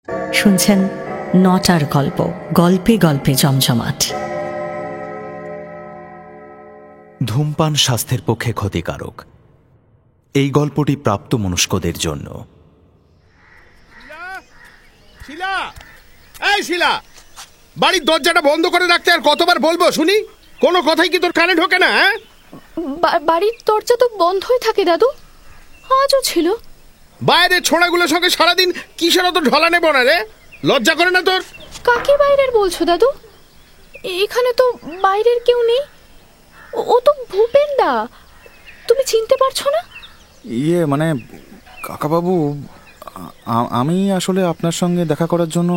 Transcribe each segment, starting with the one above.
শুনছেন নটার গল্প, গল্পে গল্পে জমজমাট। ধূমপান স্বাস্থ্যের পক্ষে ক্ষতিকারক। এই গল্পটি প্রাপ্তমনস্কদের জন্য। শিলা, এই শিলা, বাড়ির দরজাটা বন্ধ করে রাখতে আর কতবার বলবো শুনি? কোনো কথাই কি তোর কানে ঢোকে না? বাড়ির দরজা তো বন্ধই থাকে দাদু, আজও ছিল। বাইরে ছোড়াগুলোর সঙ্গে সারাদিন কিসের অত ঢলা নেব না রে? লজ্জা করে না তোর? কাকে বাইরের বলছো দাদু? এখানে তো বাইরের কেউ নেই। ও তো ভূপেনদা, তুমি চিনতে পারছো না? মানে কাকাবাবু, আমি আসলে আপনার সঙ্গে দেখা করার জন্য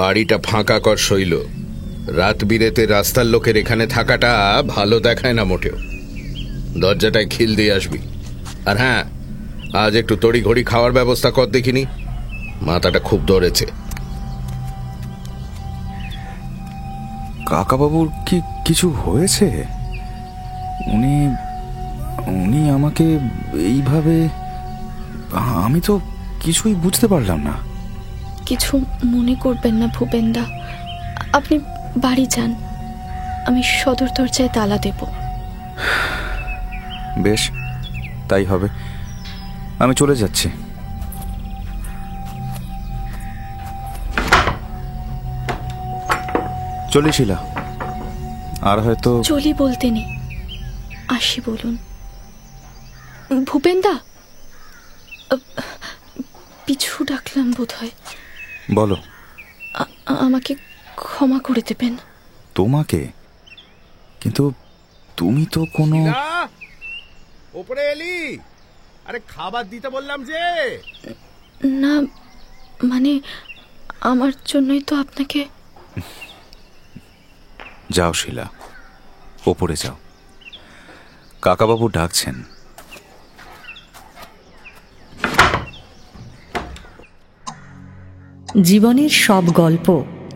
বাড়িটা ফাঁকা কর শৈল। রাত বিরেতে রাস্তার লোকের এখানে থাকাটা ভালো দেখায় না মোটেও। দরজাটায় খিল দিয়ে আসবি। আর হ্যাঁ, আজ একটু তড়ি ঘড়ি খাওয়ার ব্যবস্থা কর দেখিনি, মাথাটা খুব ধরেছে। কাকাবাবুর কি কিছু হয়েছে? উনি আমাকে এইভাবে, আমি তো কিছুই বুঝতে পারলাম না। কিছু মনে করবেন না ভূপেনদা, আপনি বাড়ি যান, আমি সদর দরজায় তালা দেব। বেশ, তাই হবে, আমি চলে যাচ্ছি। চলি শিলা, আর হয়তো চলি বলতে নেই, আসি বলুন। ভূপেনদা, পিছু ডাকলাম বোধ হয়। বলো। আমাকে ক্ষমা করে দেবেন। তোমাকে? কিন্তু তুমি তো কোনো... ওপরে এলি? আরে খাবার দিতে বললাম যে। না, মানে আমার জন্যই তো আপনাকে... যাও শিলা, ওপরে যাও, কাকাবাবু ডাকছেন। জীবনের সব গল্প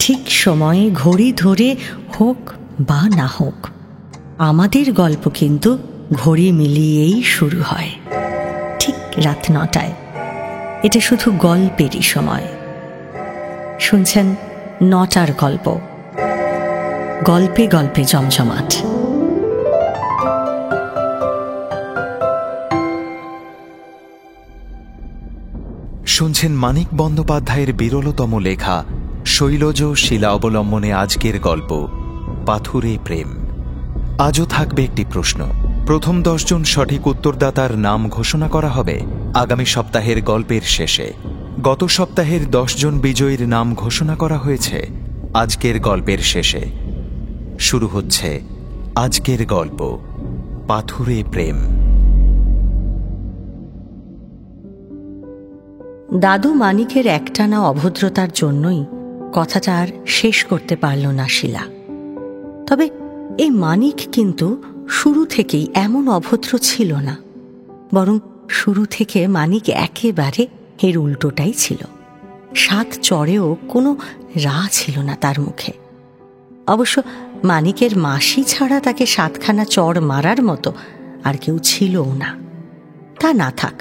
ঠিক সময়ে ঘড়ি ধরে হোক বা না হোক, আমাদের গল্প কিন্তু ঘড়ি মিলিয়েই শুরু হয়, ঠিক রাত 9টায়। এটা শুধু গল্পেরই সময়। শুনছেন নটার গল্প, গল্পে গল্পে জমজমাট। শুনছেন মানিক বন্দ্যোপাধ্যায়ের বিরলতম লেখা শৈলজ শিলা অবলম্বনে আজকের গল্প পাথুরে প্রেম। আজও থাকবে একটি প্রশ্ন। প্রথম 10 জন সঠিক উত্তরদাতার নাম ঘোষণা করা হবে আগামী সপ্তাহের গল্পের শেষে। গত সপ্তাহের 10 জন বিজয়ীর নাম ঘোষণা করা হয়েছে আজকের গল্পের শেষে। শুরু হচ্ছে আজকের গল্প পাথুরে প্রেম। দাদু মানিকের একটানা অভদ্রতার জন্যই কথাটা আর শেষ করতে পারল না শিলা। তবে এই মানিক কিন্তু শুরু থেকেই এমন অভদ্র ছিল না, বরং শুরু থেকে মানিক একেবারে এর উল্টোটাই ছিল। 7 চড়েও কোনো রা ছিল না তার মুখে। অবশ্য মানিকের মাসি ছাড়া তাকে 7খানা চড় মারার মতো আর কেউ ছিলও না। তা না থাক,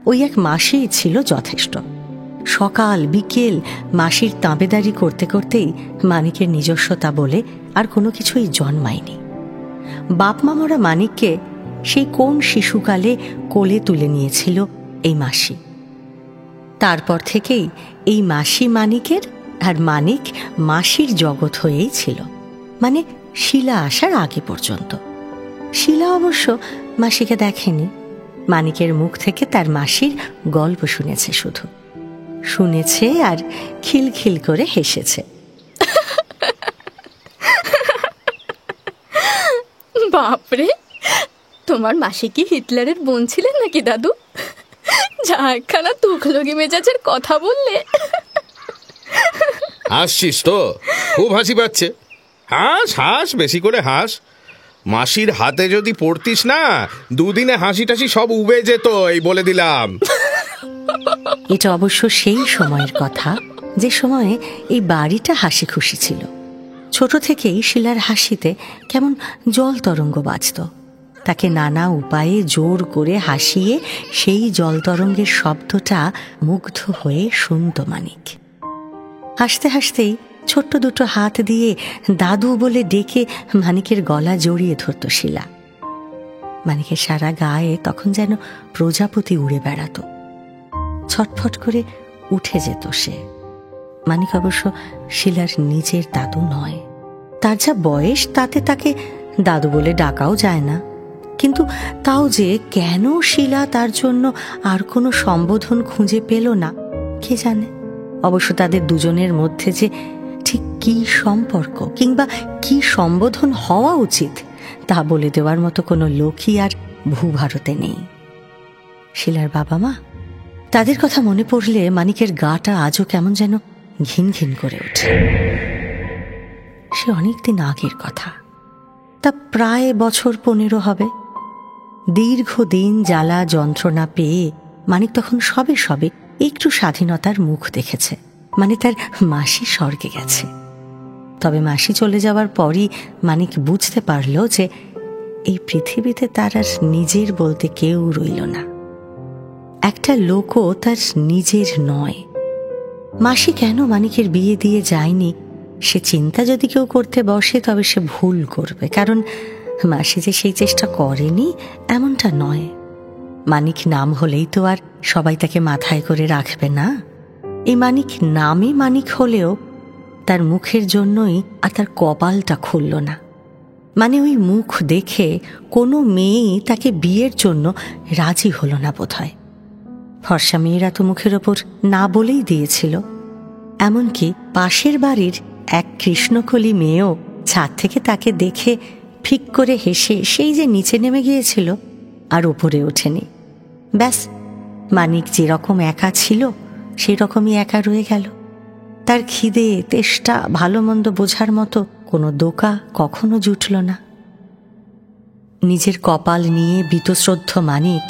ওই এক মাসিই ছিল যথেষ্ট। সকাল বিকেল মাসির তাঁবেদারি করতে করতেই মানিকের নিজস্বতা বলে আর কোনো কিছুই জন্মায়নি। বাপমা মরা মানিককে সেই কোন শিশুকালে কোলে তুলে নিয়েছিল এই মাসি। তারপর থেকেই এই মাসি মানিকের, আর মানিক মাসির জগৎ হয়েই ছিল, মানে শিলা আসার আগে পর্যন্ত। শিলা অবশ্য মাসিকে দেখেনি, মানিকের মুখ থেকে তার মাসির গল্প শুনেছে, শুধু শুনেছে আর খিলখিল করে হেসেছে। বাপরে, তোমার মাসি কি হিটলারের বোন ছিলেন নাকি দাদু? যা একখানা তুখলগি মেজাজের কথা বললে। হাসছিস তো? খুব হাসি পাচ্ছে। হাস হাস, বেশি করে হাস। মাসির হাতে যদি পড়তিস না, 2 দিনে হাসি টাসি সব উবে যেত, এই বলে দিলাম। এটা অবশ্য সেই সময়ের কথা যে সময়ে এই বাড়িটা হাসি খুশি ছিল। ছোট থেকেই শিলার হাসিতে কেমন জল তরঙ্গ বাজত। তাকে নানা উপায়ে জোর করে হাসিয়ে সেই জলতরঙ্গের শব্দটা মুগ্ধ হয়ে শুনত মানিক। হাসতে হাসতেই ছোট্ট দুটো হাত দিয়ে দাদু বলে ডেকে মানিকের গলা জড়িয়ে ধরত শিলা। মানিকের সারা গায়ে তখন যেন প্রজাপতি উড়ে বেড়াত। ছটফট করে উঠে যেত সে। মানিক অবশ্য শিলার নিজের দাদু নয়, তার যা বয়স তাতে তাকে দাদু বলে ডাকাও যায় না। কিন্তু তাও যে কেন শিলা তার জন্য আর কোনো সম্বোধন খুঁজে পেল না কে জানে। অবশ্য তাদের দুজনের মধ্যে যে ঠিক কি সম্পর্ক কিংবা কি সম্বোধন হওয়া উচিত তা বলে দেওয়ার মতো কোনো লোকই আর ভূভারতে নেই। শিলার বাবা মা, তাদের কথা মনে পড়লে মানিকের গাটা আজও কেমন যেন ঘিন ঘিন করে ওঠে। সে অনেকদিন আগের কথা, তা প্রায় বছর 15 হবে। দীর্ঘদিন জ্বালা যন্ত্রণা পেয়ে মানিক তখন সবে সবে একটু স্বাধীনতার মুখ দেখেছে, মানে তার মাসি স্বর্গে গেছে। তবে মাসি চলে যাওয়ার পরই মানিক বুঝতে পারল যে এই পৃথিবীতে তার আর নিজের বলতে কেউ রইল না। একটা লোকও তার নিজের নয়। মাসি কেন মানিকের বিয়ে দিয়ে যায়নি সে চিন্তা যদি কেউ করতে বসে তবে সে ভুল করবে, কারণ মাসি যে সেই চেষ্টা করেনি এমনটা নয়। মানিক নাম হলেই তো আর সবাই তাকে মাথায় করে রাখবে না। এই মানিক নামে মানিক হলেও তার মুখের জন্যই আর তার কপালটা খুলল না। মানে ওই মুখ দেখে কোনো মেয়েই তাকে বিয়ের জন্য রাজি হলো না বোধহয়। ফর্সা মেয়েরা তো মুখের ওপর না বলেই দিয়েছিল। এমনকি পাশের বাড়ির এক কৃষ্ণকলি মেয়েও ছাদ থেকে তাকে দেখে ফিক করে হেসে সেই যে নিচে নেমে গিয়েছিল আর উপরে ওঠেনি। ব্যাস, মানিক যেরকম একা ছিল সেই রকমই একা রয়ে গেল। তার খিদে তেষ্টা ভালো মন্দ বোঝার মতো কোনো দোকা কখনো জুটল না। নিজের কপাল নিয়ে বীতশ্রদ্ধ মানিক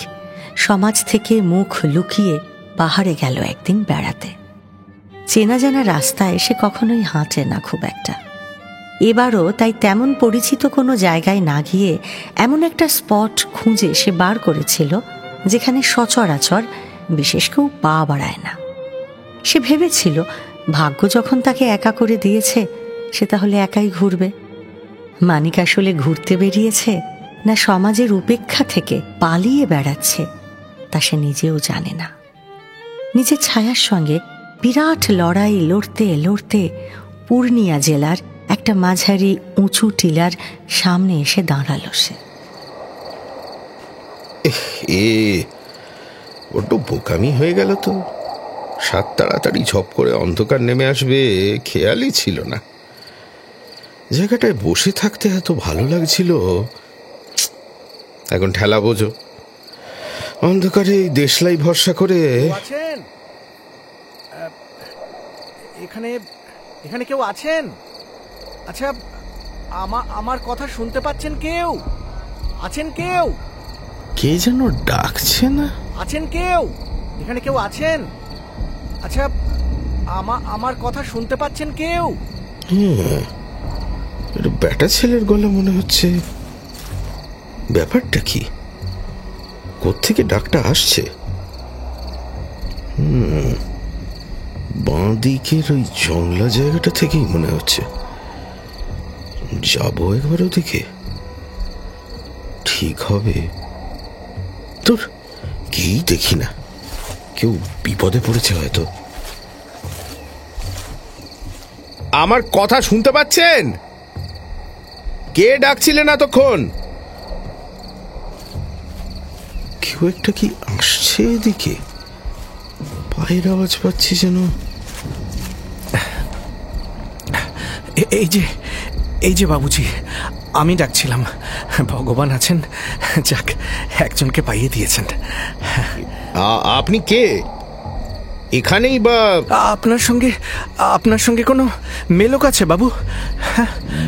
সমাজ থেকে মুখ লুকিয়ে পাহাড়ে গেল একদিন বেড়াতে। চেনা জানা রাস্তায় সে কখনোই হাঁটে না খুব একটা। এবারও তাই তেমন পরিচিত কোনো জায়গায় না গিয়ে এমন একটা স্পট খুঁজে সে বার করেছিল যেখানে সচরাচর বিশেষ কেউ পা বাড়ায় না। সে ভেবেছিল ভাগ্য যখন তাকে একা করে দিয়েছে সে তাহলে একাই ঘুরবে। মানিক আসলে ঘুরতে বেরিয়েছে না সমাজের উপেক্ষা থেকে পালিয়ে বেড়াচ্ছে তা সে নিজেও জানে না। নিজের ছায়ার সঙ্গে বিরাট লড়াই লড়তে লড়তে পূর্ণিয়া জেলার একটা মাঝারি উঁচু টিলার সামনে এসে দাঁড়ালো সে। বড্ড বোকামি হয়ে গেল তো। সাত তাড়াতাড়ি ঝপ করে অন্ধকার নেমে আসবে খেয়ালই ছিল না। জায়গাটায় বসে থাকতে এত ভালো লাগছিল, এখন ঠেলা বোঝো। অন্ধকারে এই দেশলাই ভরসা করে। এখানে এখানে কেউ আছেন? আচ্ছা, আমার কথা শুনতে পাচ্ছেন? কেউ আছেন? কেউ কে যেন ডাকছে না? আছেন কেউ? এখানে কেউ আছেন? আচ্ছা, আমার কথা শুনতে পাচ্ছেন কেউ? এটা ব্যাটা ছেলের গলা মনে হচ্ছে। ব্যাপারটা কি? কোত্থেকে ডাকটা আসছে? বাঁ দিকের ওই জংলা জায়গাটা থেকেই মনে হচ্ছে। যাবো একবার ওদিকে, ঠিক হবে। তোর কি দেখি না, কেউ বিপদে পড়েছে হয়তো। আমার কথা শুনতে পাচ্ছেন? কে ডাকছিলেন এতক্ষণ? কেউ একটা কি আসছে এদিকে, পায়ের আওয়াজ পাচ্ছি যেন। এই যে বাবুজি, আমি ডাকছিলাম। ভগবান আছেন, যাক একজনকে পাইয়ে দিয়েছেন। আপনি কে? এখানেই বা আপনার সঙ্গে কোনো মেলোক আছে বাবু?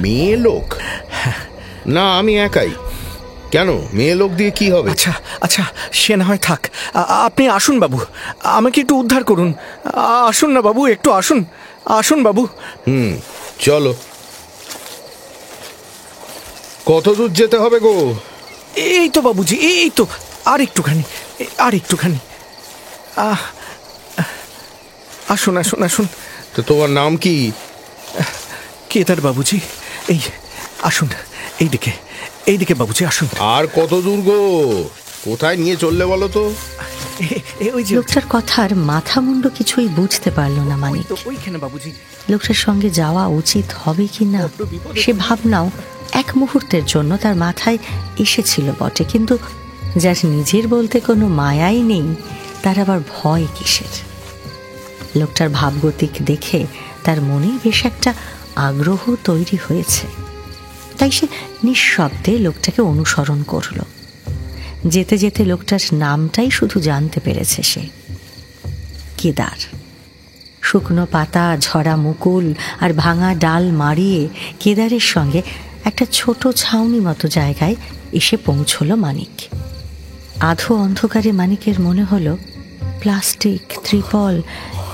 মেয়ে লোক? না, আমি একাই। কেন, মেয়ে লোক দিয়ে কি হবে? আচ্ছা, সে না হয় থাক। আপনি আসুন বাবু, আমাকে একটু উদ্ধার করুন। আসুন না বাবু, একটু আসুন বাবু। চলো। কত দূর যেতে হবে গো? এই তো বাবুজি, এই তো আর একটুখানি, আর একটুখানি। আসুন আসুন আসুন। তো তোমার নাম কি? কেদার বাবুজি। এই আসুন, এইদিকে এইদিকে বাবুজি আসুন। আর কত দূর গো? কোথায় নিয়ে চললে বলো তো? ওই যে লোকটার কথার মাথা মুন্ড কিছুই বুঝতে পারল না মানিক। ওইখানে বাবুজি। লোকটার সঙ্গে যাওয়া উচিত হবে কি না সে ভাবনাও এক মুহূর্তের জন্য তার মাথায় এসেছিল বটে, কিন্তু যার নিজের বলতে কোনো মায়াই নেই তার আবার ভয় কিসের? লোকটার ভাবগতিক দেখে তার মনে বেশ একটা আগ্রহ তৈরি হয়েছে, তাই সে নিঃশব্দে লোকটাকে অনুসরণ করল। যেতে যেতে লোকটার নামটাই শুধু জানতে পেরেছে সে, কেদার। শুকনো পাতা, ঝরা মুকুল আর ভাঙা ডাল মারিয়ে কেদারের সঙ্গে একটা ছোট ছাউনি মতো জায়গায় এসে পৌঁছল মানিক। আধো অন্ধকারে মানিকের মনে হলো প্লাস্টিক, ত্রিপল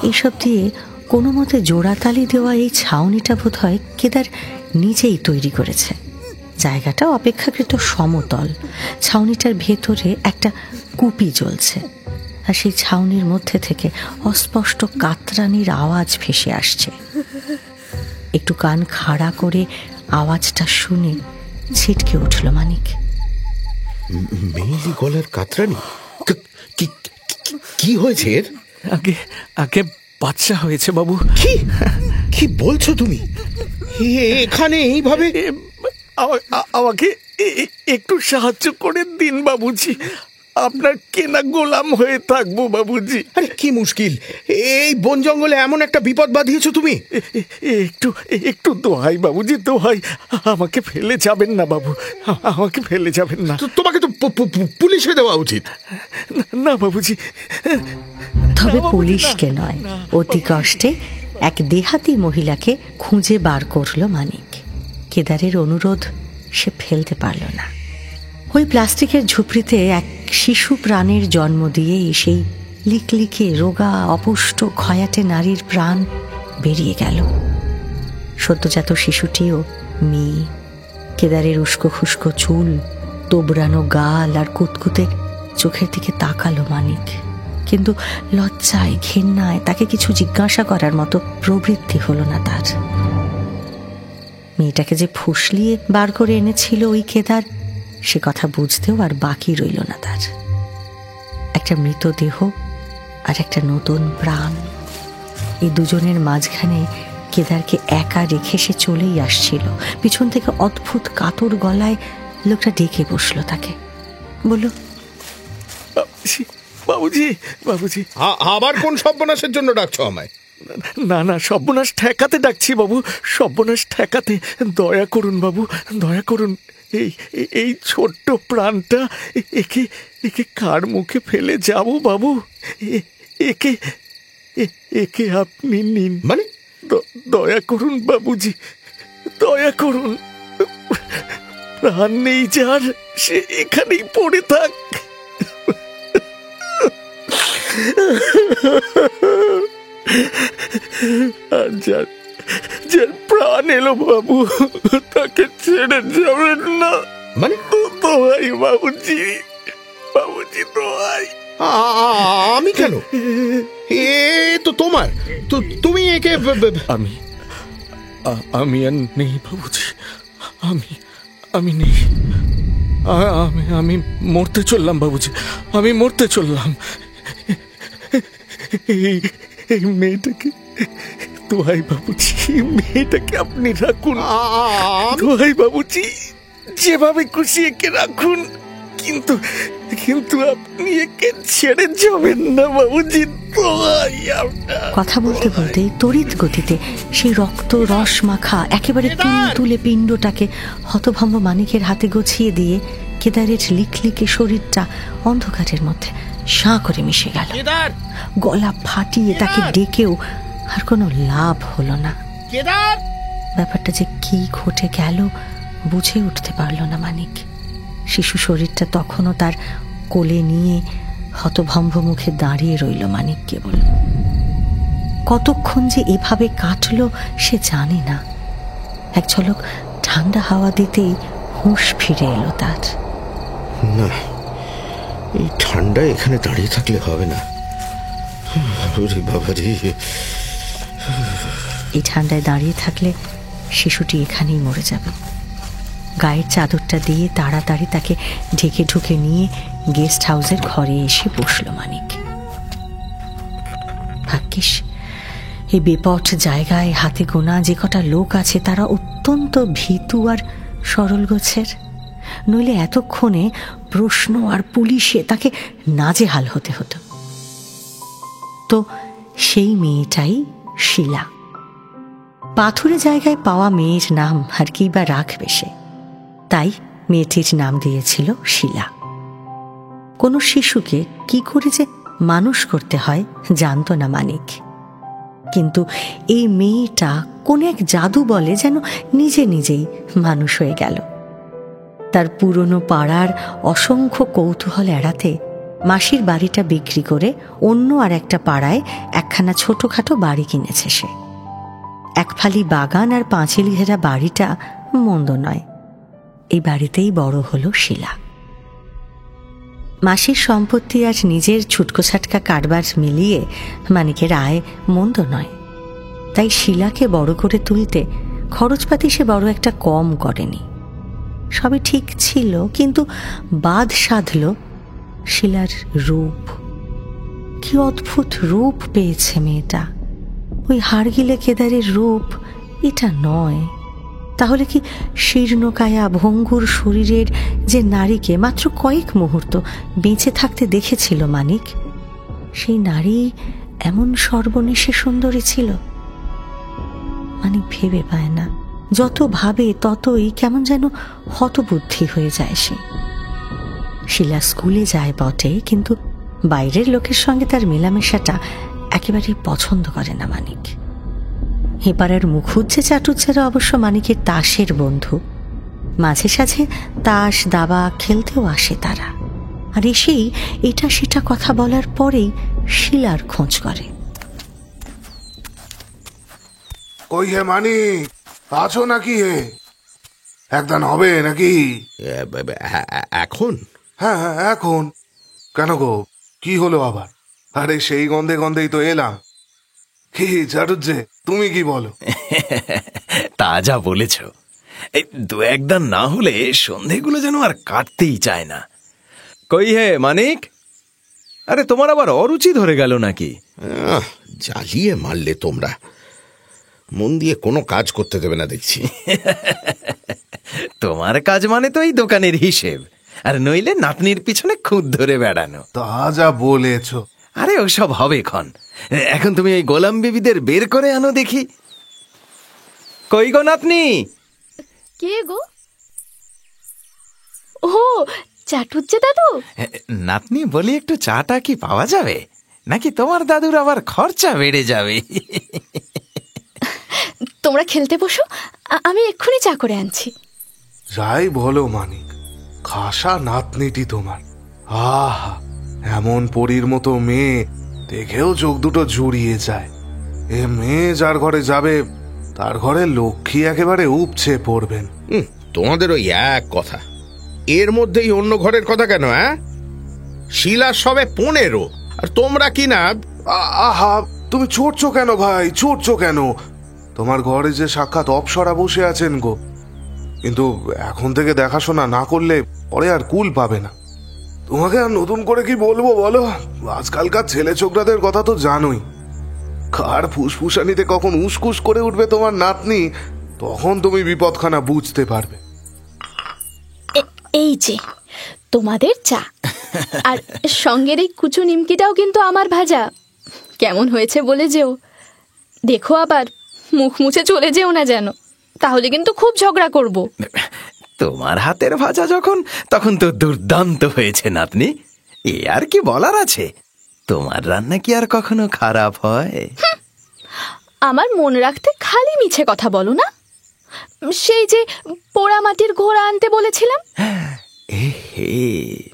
এইসব দিয়ে কোনো মতে জোড়াতালি দেওয়া এই ছাউনিটা বোধহয় কেদার নিজেই তৈরি করেছে। জায়গাটা অপেক্ষাকৃত সমতল। ছাউনিটার ভেতরে একটা কুপি জ্বলছে, আর সেই ছাউনির মধ্যে থেকে অস্পষ্ট কাতরানির আওয়াজ ভেসে আসছে। একটু কান খাড়া করে আওয়াজটা শুনে ছিটকে উঠল মানিক। মেয়েলি গলার কাতরানি? কি হয়েছে এর? আগে আগে বাচ্চা হয়েছে বাবু। কি কি বলছো তুমি? এখানে এইভাবে? আমাকে একটু সাহায্য করে দিন বাবুজি, আপনার কেনা গোলাম হয়ে থাকবো বাবুজি। আরে কি মুশকিল, এই বন জঙ্গলে এমন একটা বিপদ বাঁধিয়েছো তুমি। একটু একটু দোহাই বাবুজি, দোহাই, আমাকে ফেলে যাবেন না বাবু, আমাকে ফেলে যাবেন না। তোমাকে তো পুলিশে দেওয়া উচিত। না বাবুজি। তবে পুলিশকে নয়, অতি কষ্টে এক দেহাতি মহিলাকে খুঁজে বার করল মানিক। কেদারের অনুরোধ সে ফেলতে পারল না। ওই প্লাস্টিকের ঝুপড়িতে এক শিশু প্রাণের জন্ম দিয়েই সেই লিকলিকে রোগা অপুষ্ট খয়াটে নারীর প্রাণ বেরিয়ে গেল। সদ্যজাত শিশুটিও মেয়ে। কেদারের উস্কো খুস্কো চুল, তোবড়ানো গাল আর কুতকুতে চোখের দিকে তাকালো মানিক, কিন্তু লজ্জায় ঘেন্নায় তাকে কিছু জিজ্ঞাসা করার মতো প্রবৃত্তি হলো না তার। মেয়েটাকে যে ফুসলিয়ে বার করে এনেছিল ওই কেদার, সে কথা বুঝতেও আর বাকি রইল না তার। একটা মৃতদেহ আর একটা নতুন প্রাণ, এই দুজনের মাঝখানে কেদারকে একা রেখে সে চলেই আসছিল। পিছন থেকে অদ্ভুত কাতর গলায় লোকটা ডেকে বসলো তাকে, বলল, বাবুজি বাবুজি। আবার কোন সর্বনাশের জন্য ডাকছো আমায়? না না, সর্বনাশ ঠেকাতে ডাকছি বাবু, সর্বনাশ ঠেকাতে। দয়া করুন বাবু, দয়া করুন। এই ছোট্ট প্রাণটা, একে একে কার মুখে ফেলে যাব বাবু? একে একে আপনি নিন। মানে? দয়া করুন বাবুজি, দয়া করুন। প্রাণ নেই যার, সে এখানেই পড়ে থাক। আর যার প্রাণ এলো বাবু, তাকে ছেড়ে যাবেন না। মানে? দোহাই বাবুজি, বাবুজি দোহাই। আমি কেন? এ তো তোমার, তো তুমি একে। আমি আর নেই বাবুজি, আমি নেই। আমি মরতে চললাম বাবুজি, আমি মরতে চললাম। এই মেয়েটাকে দোহাই বাবুজি, মেয়েটাকে আপনি রাখুন। দোহাই বাবুজি, যেভাবে খুশি একে রাখুন, কিন্তু আপনি একে ছেড়ে যাবেন না বাবুজি। কথা বলতে বলতে তড়িৎ গতিতে সেই রক্ত রস মাখা একেবারে তুলে পিণ্ডটাকে হতভম্ব মানিকের হাতে গছিয়ে দিয়ে কেদারের লিকলিকে শরীরটা অন্ধকারের মধ্যে সাঁ করে মিশে গেল। গলা ফাটিয়ে তাকে ডেকেও আর কোনো লাভ হলো না। ব্যাপারটা যে কি ঘটে গেল বুঝে উঠতে পারল না মানিক। শিশু শরীরটা তখনও তার কোলে নিয়ে হতভম্ব মুখে দাঁড়িয়ে রইল মানিক। কেবল কতক্ষণ যে এভাবে কাটলো সে জানে না। এক ঝলক ঠান্ডা হাওয়া দিতেই হুঁশ ফিরে এলো তার। না, এই ঠান্ডায় এখানে দাঁড়িয়ে থাকলে হবে না। বাবা রে, এই ঠান্ডায় দাঁড়িয়ে থাকলে শিশুটি এখানেই মরে যাবে। গায়ের চাদরটা দিয়ে তাড়াতাড়ি তাকে ঢেকে ঢুকে নিয়ে গেস্ট হাউসের ঘরে এসে বসল মানিক। ভাগ্যিস এই বেপট জায়গায় হাতে গোনা যে কটা লোক আছে তারা অত্যন্ত ভীতু আর সরল গোছের, নইলে এতক্ষণে প্রশ্ন আর পুলিশে তাকে নাজেহাল হতে হতো। তো সেই মেয়েটাই শিলা। পাথুরে জায়গায় পাওয়া মেয়ের নাম আর কি বা রাখবে সে, তাই মেয়েটির নাম দিয়েছিল শিলা। কোনো শিশুকে কি করে যে মানুষ করতে হয় জানত না মানিক, কিন্তু এই মেয়েটা কোন এক জাদু বলে যেন নিজে নিজেই মানুষ হয়ে গেল। তার পুরনো পাড়ার অসংখ্য কৌতূহল এড়াতে মাসির বাড়িটা বিক্রি করে অন্য আর একটা পাড়ায় একখানা ছোটখাটো বাড়ি কিনেছে সে। এক ফালি বাগান আর পাঁচিল ঘেরা বাড়িটা মন্দ নয়। এই বাড়িতেই বড় হলো শিলা। মাসির সম্পত্তি আর নিজের ছুটকো ছাটকা কারবার মিলিয়ে মানিকের আয় মন্দ নয়, তাই শিলাকে বড় করে তুলতে খরচপাতি সে বড় একটা কম করেনি। সবই ঠিক ছিল, কিন্তু বাদ সাধল শিলার রূপ। কি অদ্ভুত রূপ পেয়েছে মেয়েটা! ওই হাড়গিলে কেদারের রূপ এটা নয়। তাহলে কি শীর্ণকায়া ভঙ্গুর শরীরের যে নারীকে মাত্র কয়েক মুহূর্ত বেঁচে থাকতে দেখেছিল মানিক, সেই নারী এমন সর্বনেশে সুন্দরী ছিল? মানিক ভেবে পায় না। যত ভাবে ততই কেমন যেন হতবুদ্ধি হয়ে যায় সে। শিলা স্কুলে যায় বটে, কিন্তু বাইরের লোকের সঙ্গে তার মেলামেশাটা একেবারেই পছন্দ করে না মানিক। হেপাড়ার মুখুজ্জে চাটুজ্জারা অবশ্য মানিকের তাসের বন্ধু। মাঝে সাঝে তাস দাবা খেলতেও আসে তারা, আর এসেই এটা সেটা কথা বলার পরেই শিলার খোঁজ করে। কই হে মানিক, আছো নাকি? হে একদান হবে নাকি? এখন? হ্যাঁ হ্যাঁ এখন। কেন গো, কি হলো আবার? আরে সেই গন্ধে গন্ধেই তো এলাম। কি চাটুজ্জে, তুমি কি বলো? তা যা বলেছ, এই দু একদান না হলে সন্ধেগুলো যেন আর কাটতেই চায় না। কই হে মানিক, আরে তোমার আবার অরুচি ধরে গেল নাকি? জ্বালিয়ে মারলে তোমরা, মন দিয়ে কোনো কাজ করতে দেবে না দেখছি। তোমার কাজ মানে তো এই দোকানের হিসেব, আর নইলে নাতনির পিছনে খুদ ধরে বেড়ানো। তা যা বলেছ। আরে ওসব হবে ক্ষণ, এখন তুমি ওই গোলাম বিবিদের বের করে আনো দেখি। কই গো নাতনি? কে গো? ও চাটুজ্জে দাদু। নাতনি বলি, একটু চাটা কি পাওয়া যাবে, নাকি তোমার দাদুর আবার খরচা বেড়ে যাবে? তোমরা খেলতে বসো, আমি এক্ষুনি চা করে আনছি। যাই বলো মানিক, খাসা নাতনিটি তোমার। আহা, এমন পরীর মতো মেয়ে দেখেও চোখ দুটো জুড়িয়ে যায়। এ মেয়ে যার ঘরে যাবে তার ঘরে লক্ষ্মী একেবারে উপচে পড়বেন। তোমাদের ওই এক কথা, এর মধ্যেই অন্য ঘরের কথা কেন? হ্যাঁ, শিলা সবে 15, আর তোমরা কি না? আহা, তুমি ছুটছো কেন ভাই, ছুটছো কেন? তোমার ঘরে যে সাক্ষাৎ অপসরা বসে আছেন গো, কিন্তু এখন থেকে দেখাশোনা না করলে পরে আর কুল পাবে না। তোমাকে আর নতুন করে কি বলবো বলো? আজকালকার ছেলে ছোকরাদের কথা তো জানোই। কার ফুসফুসানিতে কখন উসকুস করে উঠবে তোমার নাতনি, তখন তুমি বিপদখানা বুঝতে পারবে। এই যে তোমাদের চা, আর সঙ্গের এই কুচু নিমকিটাও কিন্তু আমার ভাজা। কেমন হয়েছে বলে যেও। দেখো আবার মুখ মুছে চলে যেও না যেন, তাহলে কিন্তু খুব ঝগড়া করব। তোমার হাতের ভাজা যখন, তখন তো দুর্দান্ত হয়েছে নাতনি, এ আর কি বলার আছে? তোমার রান্না কি আর কখনো খারাপ হয়? আমার মন রাখতে খালি মিছে কথা বলো না। সেই যে পোড়া মাটির ঘোড়া আনতে বলেছিলাম,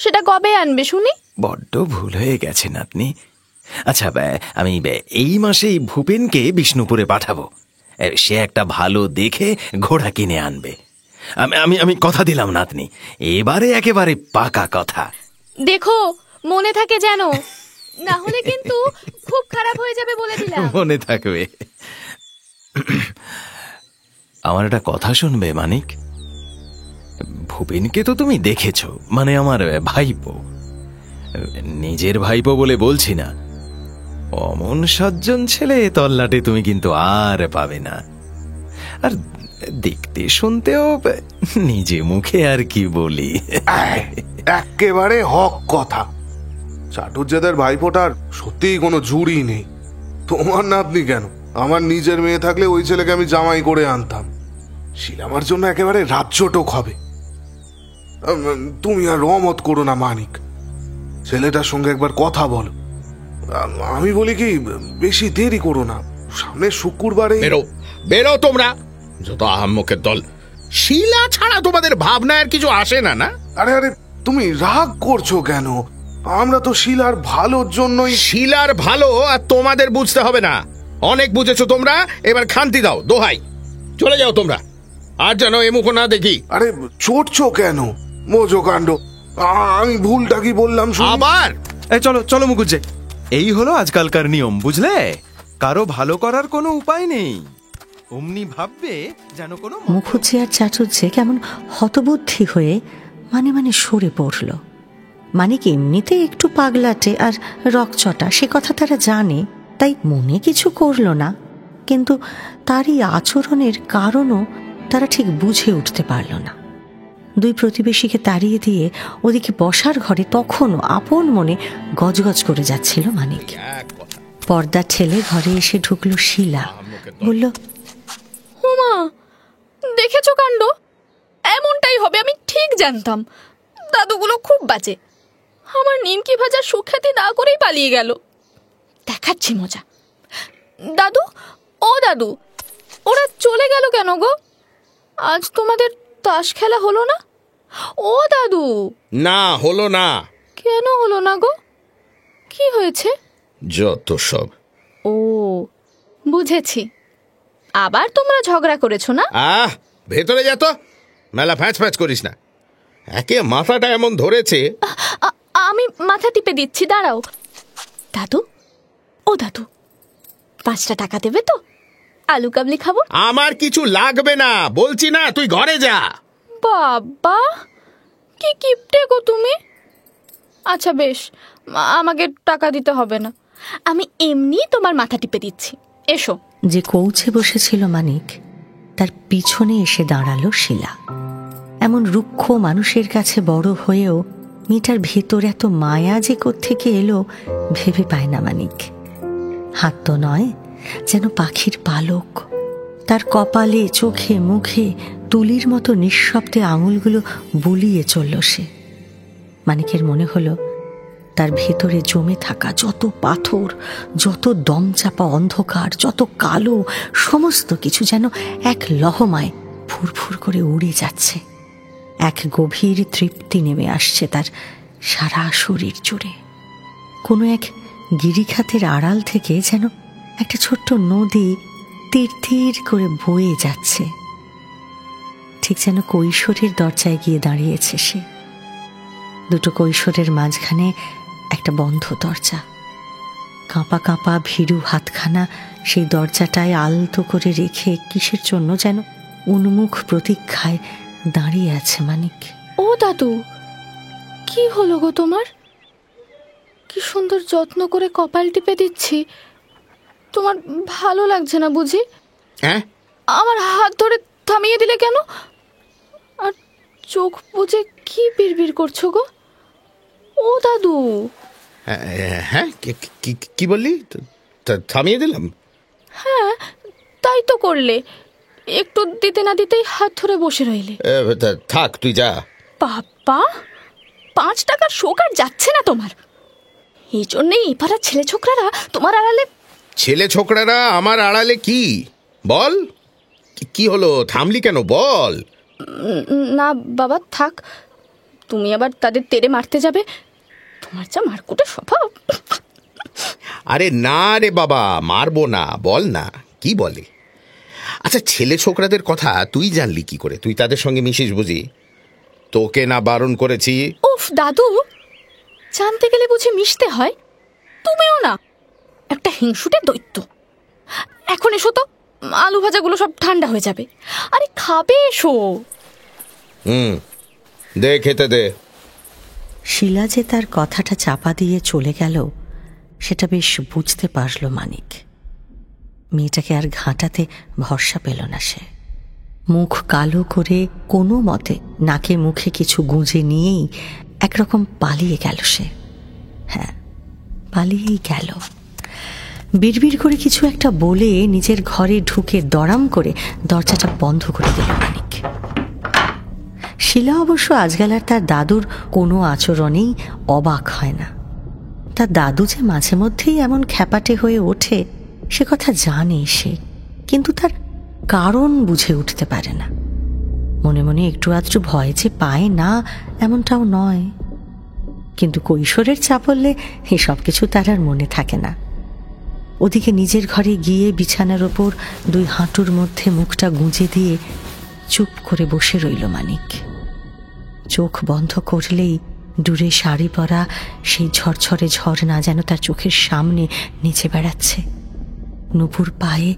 সেটা কবে আনবে শুনি? বড্ড ভুল হয়ে গেছে নাতনি। আচ্ছা, আমি এই মাসেই ভূপেনকে বিষ্ণুপুরে পাঠাবো। সে একটা ভালো দেখে ঘোড়া কিনে আনবে। আমি আমি কথা দিলাম নাতনি, এবারে একেবারে পাকা কথা। দেখো মনে থাকে যেন, না হলে কিন্তু খুব খারাপ হয়ে যাবে বলে দিলাম। মনে থাকবে। আমার একটা কথা শুনবে মানিক? ভূপেনকে তো তুমি দেখেছো, মানে আমার ভাইপো। নিজের ভাইপো বলে বলছি না, অমন সজ্জন ছেলে তল্লাটে তুমি কিন্তু আর পাবে না। আর দেখতে শুনতেও নিজে মুখে আর কি বলি। একেবারে হক কথা। চাটুজ্জেদের ভাইফোঁটার সত্যিই কোনো জুড়ি নেই। তোমার নাতনি কেন, আমার নিজের মেয়ে থাকলে ওই ছেলেকে আমি জামাই করে আনতাম। শিলামার জন্য একেবারে রাজ্যটক হবে। তুমি আর রমত করো না মানিক, ছেলেটার সঙ্গে একবার কথা বলো। আমি বলি কি, বেশি দেরি করো না, সামনে শুক্রবারে। বেরো বেরো তোমরা, যত আহাম্মকের দল। শিলা ছাড়া তোমাদের ভাবনায় কিছু আসে না। না আরে আরে, তুমি রাগ করছো কেন? আমরা তো শিলার ভালোর জন্যই। শিলার ভালো আর তোমাদের বুঝতে হবে না, অনেক বুঝেছো তোমরা। এবার খান্তি দাও, দোহাই, চলে যাও তোমরা, আর যেন এ মুখ না দেখি। আরে চড়ছো কেন মোজো কাণ্ড? আমি ভুলটা কি বললাম আবার? চলো চলো মুকুজ্জে, এই হলো আজকালকার নিয়ম, বুঝলে? কারো ভালো করার কোনো উপায় নেই, অমনি ভাববে যেন কোনো। মুখুজ্জে আর চাটুজ্জে কেমন হতবুদ্ধি হয়ে মানে মানে সরে পড়ল। মানে কি, এমনিতে একটু পাগলাটে আর রকচটা, সে কথা তারা জানে, তাই মনে কিছু করল না। কিন্তু তারই আচরণের কারণও তারা ঠিক বুঝে উঠতে পারল না। দুই প্রতিবেশীকে তাড়িয়ে দিয়ে ওদিকে বসার ঘরে তখনও আপন মনে গজগজ করে যাচ্ছিল মানিক। পর্দা ঠেলে ঘরে এসে ঢুকলো শিলা, বলল, ওমা, দেখেছো কাণ্ড? এমনটাই হবে আমি ঠিক জানতাম। দাদুগুলো খুব বাজে, আমার নিমকি ভাজা সুখ্যাতি না করেই পালিয়ে গেল। দেখাচ্ছি মজা। দাদু, ও দাদু, ওরা চলে গেল কেন গো? আজ তোমাদের তাস খেলা হলো না? ও দাদু। না, হলো না। কেন হলো না গো? কি হয়েছে? যত সব। ও বুঝেছি, আবার তোমরা ঝগড়া করেছো না? ভেতরে যা তো, মেলা ফ্যাঁচ ফ্যাঁচ করিস না, একে মাথাটা এমন ধরেছে। আমি মাথা টিপে দিচ্ছি, দাঁড়াও। দাদু, ও দাদু, 5টা টাকা দেবে তো? আলু কাবলি খাবো। আমার কিছু লাগবে না বলছি না, তুই ঘরে যা। বাবা, কি কিপটে গো তুমি। আচ্ছা বেশ, আমাকে টাকা দিতে হবে না, আমি এমনি তোমার মাথা টিপে দিচ্ছি, এসো। যে কৌছে বসেছিল মানিক, তার পিছনে এসে দাঁড়ালো শিলা। এমন রুক্ষ মানুষের কাছে বড় হয়েও মেয়েটার ভেতর এত মায়া যে কোত্থেকে এলো ভেবে পায় না মানিক। হাত তো নয়, যেন পাখির পালক। তার কপালে, চোখে, মুখে তুলির মতো নিঃশব্দে আঙুলগুলো বুলিয়ে চলল সে। মানিকের মনে হলো তার ভেতরে জমে থাকা যত পাথর, যত দমচাপা অন্ধকার, যত কালো, সমস্ত কিছু যেন এক লহমায় ফুরফুর করে উড়ে যাচ্ছে। এক গভীর তৃপ্তি নেমে আসছে তার সারা শরীর জুড়ে। কোনো এক গিরিখাতের আড়াল থেকে যেন একটা ছোট্ট নদী তীর তীর করে বয়ে যাচ্ছে, ঠিক যেন কৈশোরের দরজায় গিয়ে দাঁড়িয়েছে সে। দুটো কৈশোরের মাঝখানে একটা বন্ধ দরজা, কাঁপা কাঁপা ভীরু হাতখানা সেই দরজাটায় আলতো করে রেখে কিসের জন্য যেন উন্মুখ প্রতীক্ষায় দাঁড়িয়ে আছে মানিক। ও দাদু, কি হলো গো তোমার? কি সুন্দর যত্ন করে কপাল টিপে দিচ্ছি, তোমার ভালো লাগছে না বুঝি? হ্যাঁ, আমার হাত ধরে থামিয়ে দিলে কেন? আর চোখ বুজে কি বিড়বিড় করছো গো? ও দাদু। হ্যাঁ, কি বললি? থামিয়ে দিলাম? হ্যাঁ, তাই তো করলে। একটু দিতে না দিতেই হাত ধরে বসে রইলে। থাক, তুই যা। বাবা, 5 টাকার শোক আর যাচ্ছে না তোমার? এই জন্যেই এপাড়ার ছেলে ছোকরারা তোমার আড়ালে। ছেলে ছোকরারা আমার আড়ালে কি? বল, কি হলো? থামলি কেন বল। না বাবা, থাক, তুমি আবার তাদের তেড়ে মারতে যাবে, তোমার যা মারকুটে স্বভাব। আরে না রে বাবা, মারবো না, বল না কি বলে। আচ্ছা, ছেলে ছোকরাদের কথা তুই জানলি কি করে? তুই তাদের সঙ্গে মিশিস বুঝি? তোকে না বারণ করেছি? উফ দাদু, জানতে গেলে বুঝি মিশতে হয়? তুমিও না একটা হিংসুটে দৈত্য। এখন এসো তো, আলু ভাজাগুলো সব ঠান্ডা হয়ে যাবে। আরে খাবে, এসো। দে, খেতে দে। শিলা যে তার কথাটা চাপা দিয়ে চলে গেল সেটা বেশ বুঝতে পারল মানিক। মেয়েটাকে আর ঘাঁটাতে ভরসা পেল না সে। মুখ কালো করে কোনো মতে নাকে মুখে কিছু গুঁজে নিয়েই একরকম পালিয়ে গেল সে। হ্যাঁ, পালিয়েই গেল। বিড়বিড় করে কিছু একটা বলে নিজের ঘরে ঢুকে দড়াম করে দরজাটা বন্ধ করে দিল মানিক। শিলা অবশ্য আজকাল আর তার দাদুর কোনো আচরণেই অবাক হয় না। তার দাদু যে মাঝে মধ্যেই এমন খ্যাপাটে হয়ে ওঠে সে কথা জানে সে, কিন্তু তার কারণ বুঝে উঠতে পারে না। মনে মনে একটু আধটু ভয় যে পায় না এমনটাও নয়, কিন্তু কৈশোরের চাপল্যে এসব কিছু তার আর মনে থাকে না। ওদিকে নিজের ঘরে গিয়ে বিছানার ওপর দুই হাঁটুর মধ্যে মুখটা গুঁজে দিয়ে চুপ করে বসে রইল মানিক। চোখ বন্ধ করলেই দূরে শাড়ি পরা সেই ঝরঝরে ঝর্ণা যেন তার চোখের সামনে নেচে বেড়াচ্ছে। নুপুর পায়ে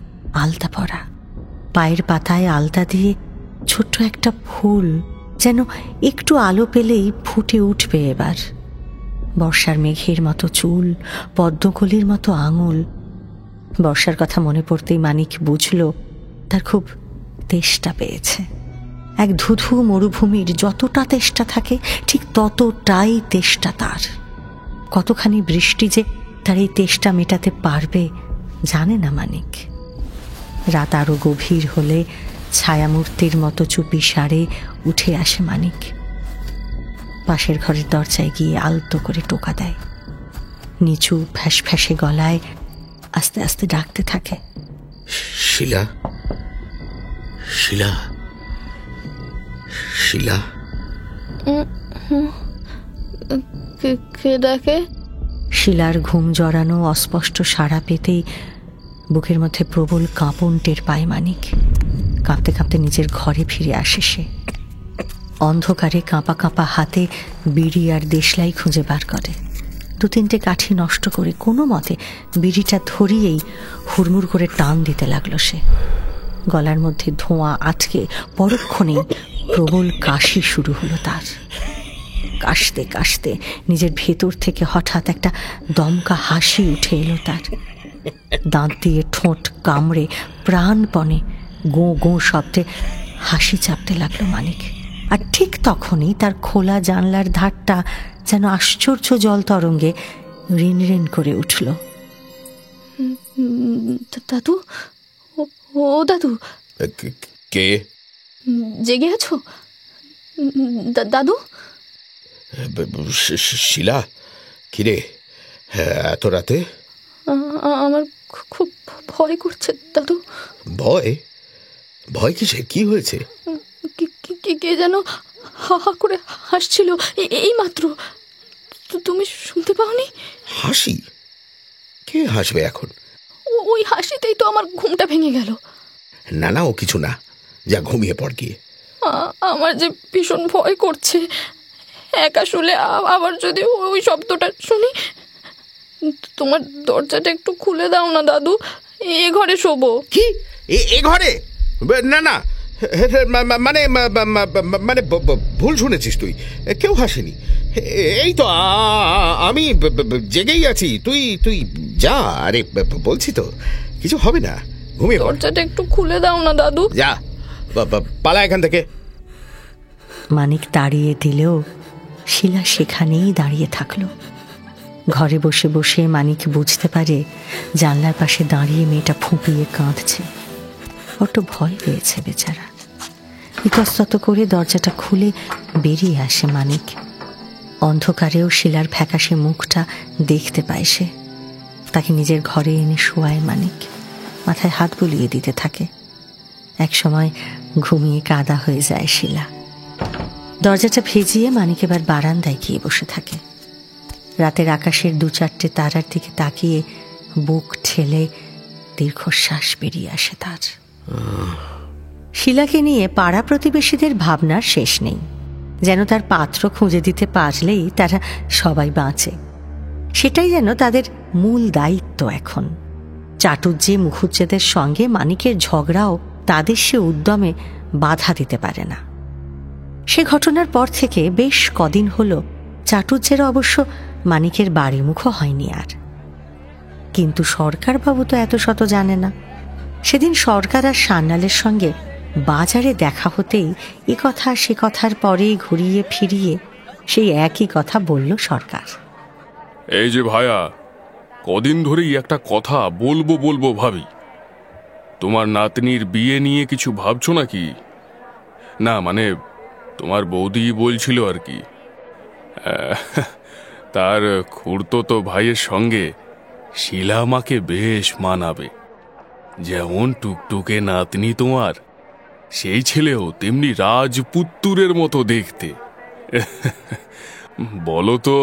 আলতা পরা, পায়ের পাতায় আলতা দিয়ে ছোট্ট একটা ফুল যেন একটু আলো পেলেই ফুটে উঠবে এবার। বর্ষার মেঘের মতো চুল, পদ্মকলির মতো আঙুল। বর্ষার কথা মনে পড়তেই মানিক বুঝল তার খুব তেষ্টা পেয়েছে। এক ধুধু মরুভূমির যতটা তেষ্টা থাকে ঠিক ততটাই তেষ্টা তার। কতখানি বৃষ্টি যে তার এই তেষ্টা মেটাতে পারবে জানে না মানিক। রাত আরো গভীর হলে ছায়ামূর্তির মতো চুপি সারে উঠে আসে মানিক। পাশের ঘরের দরজায় গিয়ে আলতো করে টোকা দেয়। নিচু ফ্যাঁসে গলায় আস্তে আস্তে ডাকতে থাকে, শিলা, শিলা, শিলা। কে ডাকে? শিলার ঘুম জড়ানো অস্পষ্ট সাড়া পেতেই বুকের মধ্যে প্রবল কাঁপন টের পায় মানিক। কাঁপতে কাঁপতে নিজের ঘরে ফিরে আসে সে। অন্ধকারে কাঁপা কাঁপা হাতে বিড়ি আর দেশলাই খুঁজে বার করে। দু তিনটে কাঠি নষ্ট করে কোনো মতে বিড়িটা ধরিয়েই হুড়মুড় করে টান দিতে লাগলো সে। গলার মধ্যে ধোঁয়া আটকে পরক্ষণেই প্রবল কাশি শুরু হলো তার। কাশতে কাশতে নিজের ভেতর থেকে হঠাৎ একটা দমকা হাসি উঠে এলো তার। দাঁত দিয়ে ঠোঁট কামড়ে প্রাণপণে গো গো শব্দে হাসি চাপতে লাগলো মানিক। আর ঠিক তখনই তার খোলা জানলার ধারটা যেন আশ্চর্য জল তরঙ্গে রিন রিন করে উঠল। দাদু, ও দাদু। কে? জেগে আছো দাদু? শিলা, কিরে এত রাতে? আমার খুব ভয় করছে দাদু। ভয়? ভয় কিসে? কি হয়েছে? কে যেন হা হা করে হাসছিল এই মাত্র। তুমি শুনতে পাওনি? হাসি? কে হাসবে এখন? ওই হাসিতেই তো আমার ঘুমটা ভেঙে গেল। না না, ও কিছু না, যা ঘুমিয়ে পড় গিয়ে। আমার যে ভীষণ ভয় করছে। একা শুলে আবার যদি ওই শব্দটা শুনি। তোমার দরজাটা একটু খুলে দাও না দাদু, এ ঘরে শোবো। কি? এ ঘরে? না না, মানে মানে ভুল শুনেছিস তুই। কেউ হাসেনি। এই তো আমি জেগেই আছি। তুই তুই যা। আরে বলছি তো কিছু হবে না, ঘুমিয়ে পড়। দরজাটা একটু খুলে দাও না দাদু। যা, পালা এখান থেকে। মানিক তাড়িয়ে দিলেও শিলা সেখানেই দাঁড়িয়ে থাকলো। ঘরে বসে বসে মানিক বুঝতে পারে জানলার পাশে দাঁড়িয়ে মেয়েটা ফুঁপিয়ে কাঁদছে। বড্ড ভয় পেয়েছে বেচারা। ইতস্তত করে দরজাটা খুলে বেরিয়ে আসে মানিক। অন্ধকারেও শিলার ফ্যাকাশে মুখটা দেখতে পায় সে। তাকে নিজের ঘরে এনে শোয়ায় মানিক, মাথায় হাত বুলিয়ে দিতে থাকে। একসময় ঘুমিয়ে কাদা হয়ে যায় শিলা। দরজাটা ভেজিয়ে মানিক এবার বারান্দায় গিয়ে বসে থাকে। রাতের আকাশের দু চারটে তারার দিকে তাকিয়ে বুক ঠেলে দীর্ঘশ্বাস বেরিয়ে আসে তার। শিলাকে নিয়ে পাড়া প্রতিবেশীদের ভাবনার শেষ নেই, যেন তার পাত্র খুঁজে দিতে পারলেই তারা সবাই বাঁচে। সেটাই যেন তাদের মূল দায়িত্ব এখন। চাটুজ্জে মুখুজ্জেদের সঙ্গে মানিকের ঝগড়াও তাদের সে উদ্যমে বাধা দিতে পারে না। সে ঘটনার পর থেকে বেশ কদিন হল চাটুজ্জেরা অবশ্য মানিকের বাড়ি মুখও হয়নি আর। কিন্তু সরকারবাবু তো এত শত জানে না। সেদিন সরকার আর সান্যালের সঙ্গে বাজারে দেখা হতেই এ কথা সে কথার পরে ঘুরিয়ে ফিরিয়ে সেই একই কথা বলল সরকার। এই যে ভায়া, কদিন ধরেই একটা কথা বলবো ভাবি। তোমার নাতনির বিয়ে নিয়ে কিছু ভাবছো নাকি? না মানে তোমার বৌদি বলছিল আর কি, তার খুড়তো ভাইয়ের সঙ্গে শিলা মাকে বেশ মানাবে। যেমন টুকটুকে নাতনি তোমার, সেই ছেলেও তেমনি রাজপুত্তুরের মতো দেখতে। বলো তো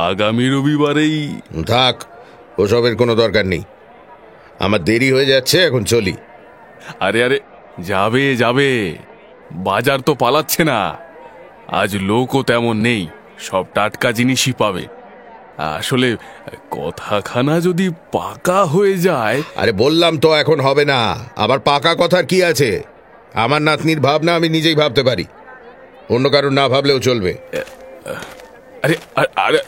আগামী রবিবারেই? থাক, ওসবের কোনো দরকার নেই, আমার দেরি হয়ে যাচ্ছে, এখন চলি। আরে যাবে, বাজার তো পালাচ্ছে না, আজ লোকও তেমন নেই, সব টাটকা জিনিসই পাবে। আসলে কথাখানা যদি পাকা হয়ে যায়। আরে বললাম তো এখন হবে না, আবার পাকা কথার কি আছে? আমার নাতনির ভাবনা আমি নিজেই ভাবতে পারি, অন্য কারণ না ভাবলেও চলবে। আরে আরে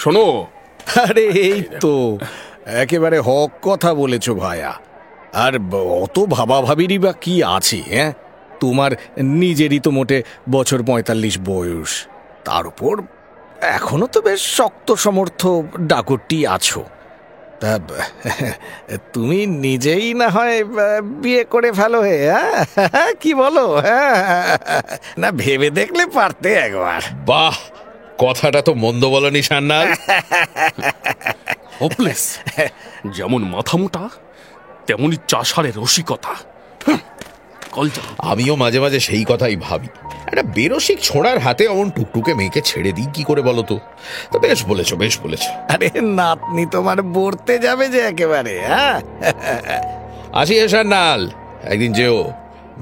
শোনো, আরে এই তো একেবারে হক কথা বলেছো ভায়া। আর অত ভাবাভাবিরই বা কি আছে? হ্যাঁ, তোমার নিজেরই তো মোটে বছর 45 বয়স, তার উপর এখনো তো বেশ শক্ত সমর্থ ডাকটি আছো। তা তুমি নিজেই না হয় বিয়ে করে ফেলো। হ্যাঁ, কি বলো? না ভেবে দেখলে পারতে একবার। বাহ, কথাটা তো মন্দ বলনি সান্যাল। হোপলেস, যেমন মাথা মোটা তেমনি চাষারের রসিকতা। আমিও মাঝে মাঝে সেই কথাই ভাবি, একটা বেরসিক ছোড়ার হাতে অমন টুকটুকে মেয়েকে ছেড়ে দিই কি করে বলো তো? বেশ বলেছো। আরে নাতনি তোমার বলতে যাবে যে একেবারে। হ্যাঁ, আসি সান্যাল, একদিন যেও,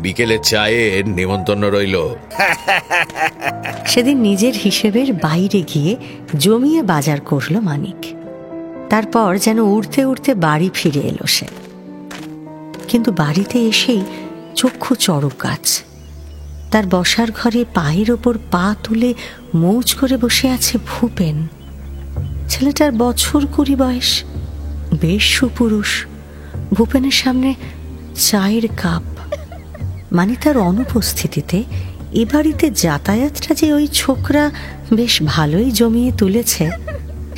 বিকেলে চায়ের নেমন্তন্ন রইল। সেদিন নিজের হিসেবের বাইরে গিয়ে জমিয়ে বাজার করল মানিক। তারপর যেন উড়তে উড়তে বাড়ি ফিরে এলো সে। কিন্তু বাড়িতে এসেই চক্ষু চড়ক গাছ। তার বসার ঘরে পায়ের ওপর পা তুলে মৌজ করে বসে আছে ভূপেন। ছেলেটার বছর 20 বয়স, বেশ সুপুরুষ। ভূপেনের সামনে চায়ের কাপ। মানে তার অনুপস্থিতিতে এ বাড়িতে যাতায়াতটা যে ওই ছোকরা বেশ ভালোই জমিয়ে তুলেছে,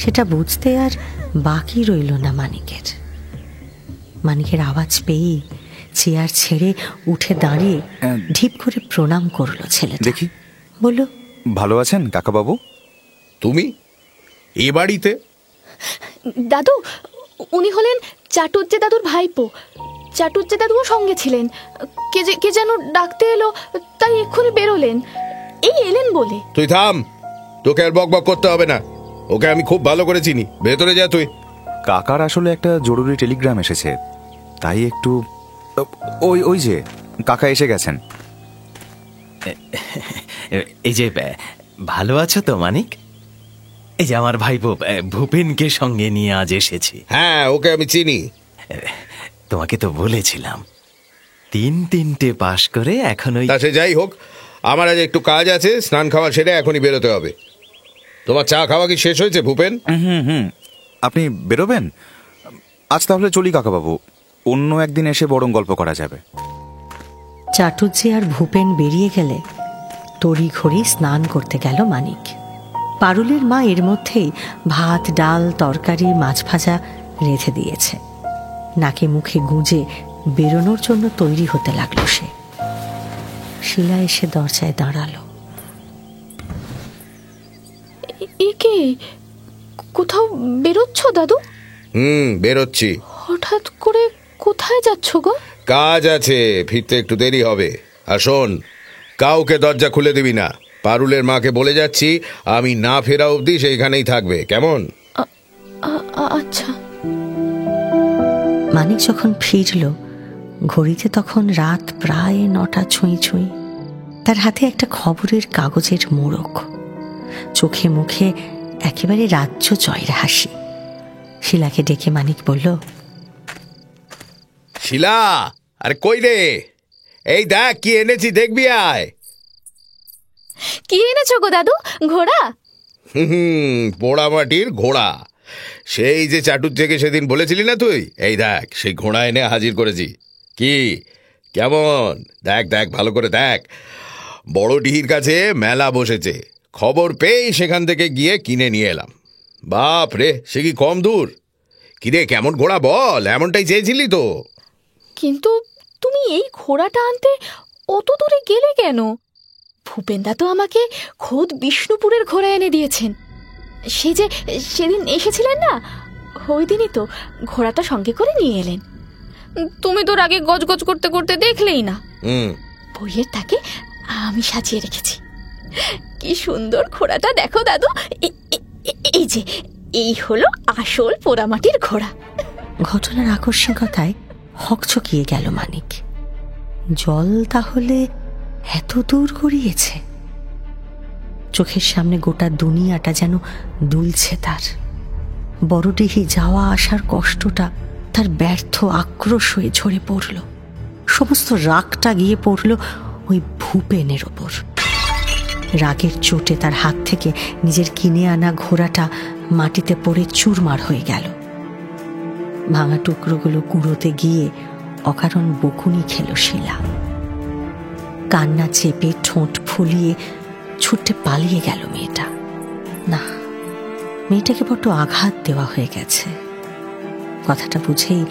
সেটা বুঝতে আর বাকি রইল না মানিকের। মানিকের আওয়াজ পেয়ে চেয়ার ছেড়ে উঠে দাঁড়িয়ে ঢিপ করে প্রণাম করলো ছেলেটা। দেখি, বলল, ভালো আছেন কাকাবাবু? তুমি এ বাড়িতে? দাদু, উনি হলেন চাটুজ্জে দাদুর ভাইপো। চাটুজ্জে দাদুও সঙ্গে ছিলেন। কে যেন ডাকতে এলো, তাই এক্ষুনি বেরোলেন। এই এলেন বলে। তুই থাম, তোকে আর বক করতে হবে না, ওকে আমি খুব ভালো করে চিনি। ভেতরে যা তুই। কাকার আসলে একটা জরুরি টেলিগ্রাম এসেছে, তাই একটু। ওই যে কাকা এসে গেছেন। এই যে ভালো আছো তো মানিক? এই যে আমার ভাইপো ভূপেনকে সঙ্গে নিয়ে আজ এসেছি। হ্যাঁ, ওকে আমি চিনি। তোমাকে তো বলেছিলাম 3টে পাশ করে এখন ওই। তা সে যাই হোক, আমার আজ একটু কাজ আছে, স্নান খাওয়া সেরে এখনই বেরোতে হবে। তোমার চা খাওয়া কি শেষ হয়েছে ভূপেন? হুম, আপনি বেরোবেন? আজ তাহলে চলি কাকাবাবু, অন্য একদিন এসে বরং গল্প করা যাবে। চাটুজ্জে আর ভূপেন বেরিয়ে গেলে তড়িঘড়ি স্নান করতে গেল মানিক। পারুলের মা এর মধ্যেই ভাত, ডাল, তরকারি, মাছ ভাজা রেঁধে দিয়েছে। নাকে মুখে গুঁজে বেরোনোর জন্য তৈরি হতে লাগলো সে। শিলা এসে দরজায় দাঁড়ালো। একে কোথাও বেরোচ্ছ দাদু? বেরোচ্ছি। হঠাৎ করে কোথায় যাচ্ছ গো? কাজ আছে, ফিরতে একটু দেরি হবে। আর শোন, কাউকে দরজা খুলে দিবি না। পারুলের মাকে বলে যাচ্ছি, আমি না ফেরা অবধি সেইখানেই থাকবে, কেমন? আচ্ছা। মানিক যখন ফিরল ঘড়িতে তখন রাত প্রায় 9টা ছুঁই ছুঁই। তার হাতে একটা খবরের কাগজের মোড়ক, চোখে মুখে একেবারে রাজ্য জয়ের হাসি। শিলাকে ডেকে মানিক বলল, শিলা, আরে কই রে? এই দেখ কি এনেছি, দেখবি আয়। কি এনেছো গো দাদু? ঘোড়া? পোড়ামাটির ঘোড়া, সেই যে চাটুর থেকে সেদিন বলেছিলি না তুই, এই দেখ সেই ঘোড়া এনে হাজির করেছি। কি কেমন? দেখ দেখ ভালো করে দেখ। বড় ডিহির কাছে মেলা বসেছে, খবর পেয়েই সেখান থেকে গিয়ে কিনে নিয়ে এলাম। বাপ রে, সে কি কম দূর? কিরে কেমন ঘোড়া বল, এমনটাই চেয়েছিলি তো। কিন্তু তুমি এই ঘোড়াটা আনতে অত দূরে গেলে কেন? ভূপেনদা তো আমাকে খোদ বিষ্ণুপুরের ঘোড়া এনে দিয়েছেন। সে যে সেদিন এসেছিলেন না, ওই দিনই তো ঘোড়াটা সঙ্গে করে নিয়ে এলেন। তুমি তো আগে গজগজ করতে করতে দেখলেই না। বইয়ের তাকে আমি সাজিয়ে রেখেছি। কি সুন্দর ঘোড়াটা দেখো দাদু। এই যে এই হলো আসল পোড়ামাটির ঘোড়া। ঘটনার আকস্মিকতায় হকচকিয়ে গেল মানিক। জল তাহলে এত দূর গড়িয়েছে? চোখের সামনে গোটা দুনিয়াটা যেন দুলছে তার। বড়ডিহি যাওয়া আসার কষ্টটা তার ব্যর্থ আক্রোশ হয়ে ঝরে পড়ল। সমস্ত রাগটা গিয়ে পড়ল ওই ভূপেনের ওপর। রাগের চোটে তার হাত থেকে নিজের কিনে আনা ঘোড়াটা মাটিতে পড়ে চুরমার হয়ে গেল। ভাঙা টুকরোগুলো কুড়োতে গিয়ে অকারণ বকুনি খেল শিলা। কান্না চেপে ঠোঁট ফুলিয়ে ছুটে পালিয়ে গেল মেয়েটা। না, মেয়েটাকে বড্ড আঘাত দেওয়া হয়ে গেছে। কথাটা বুঝেই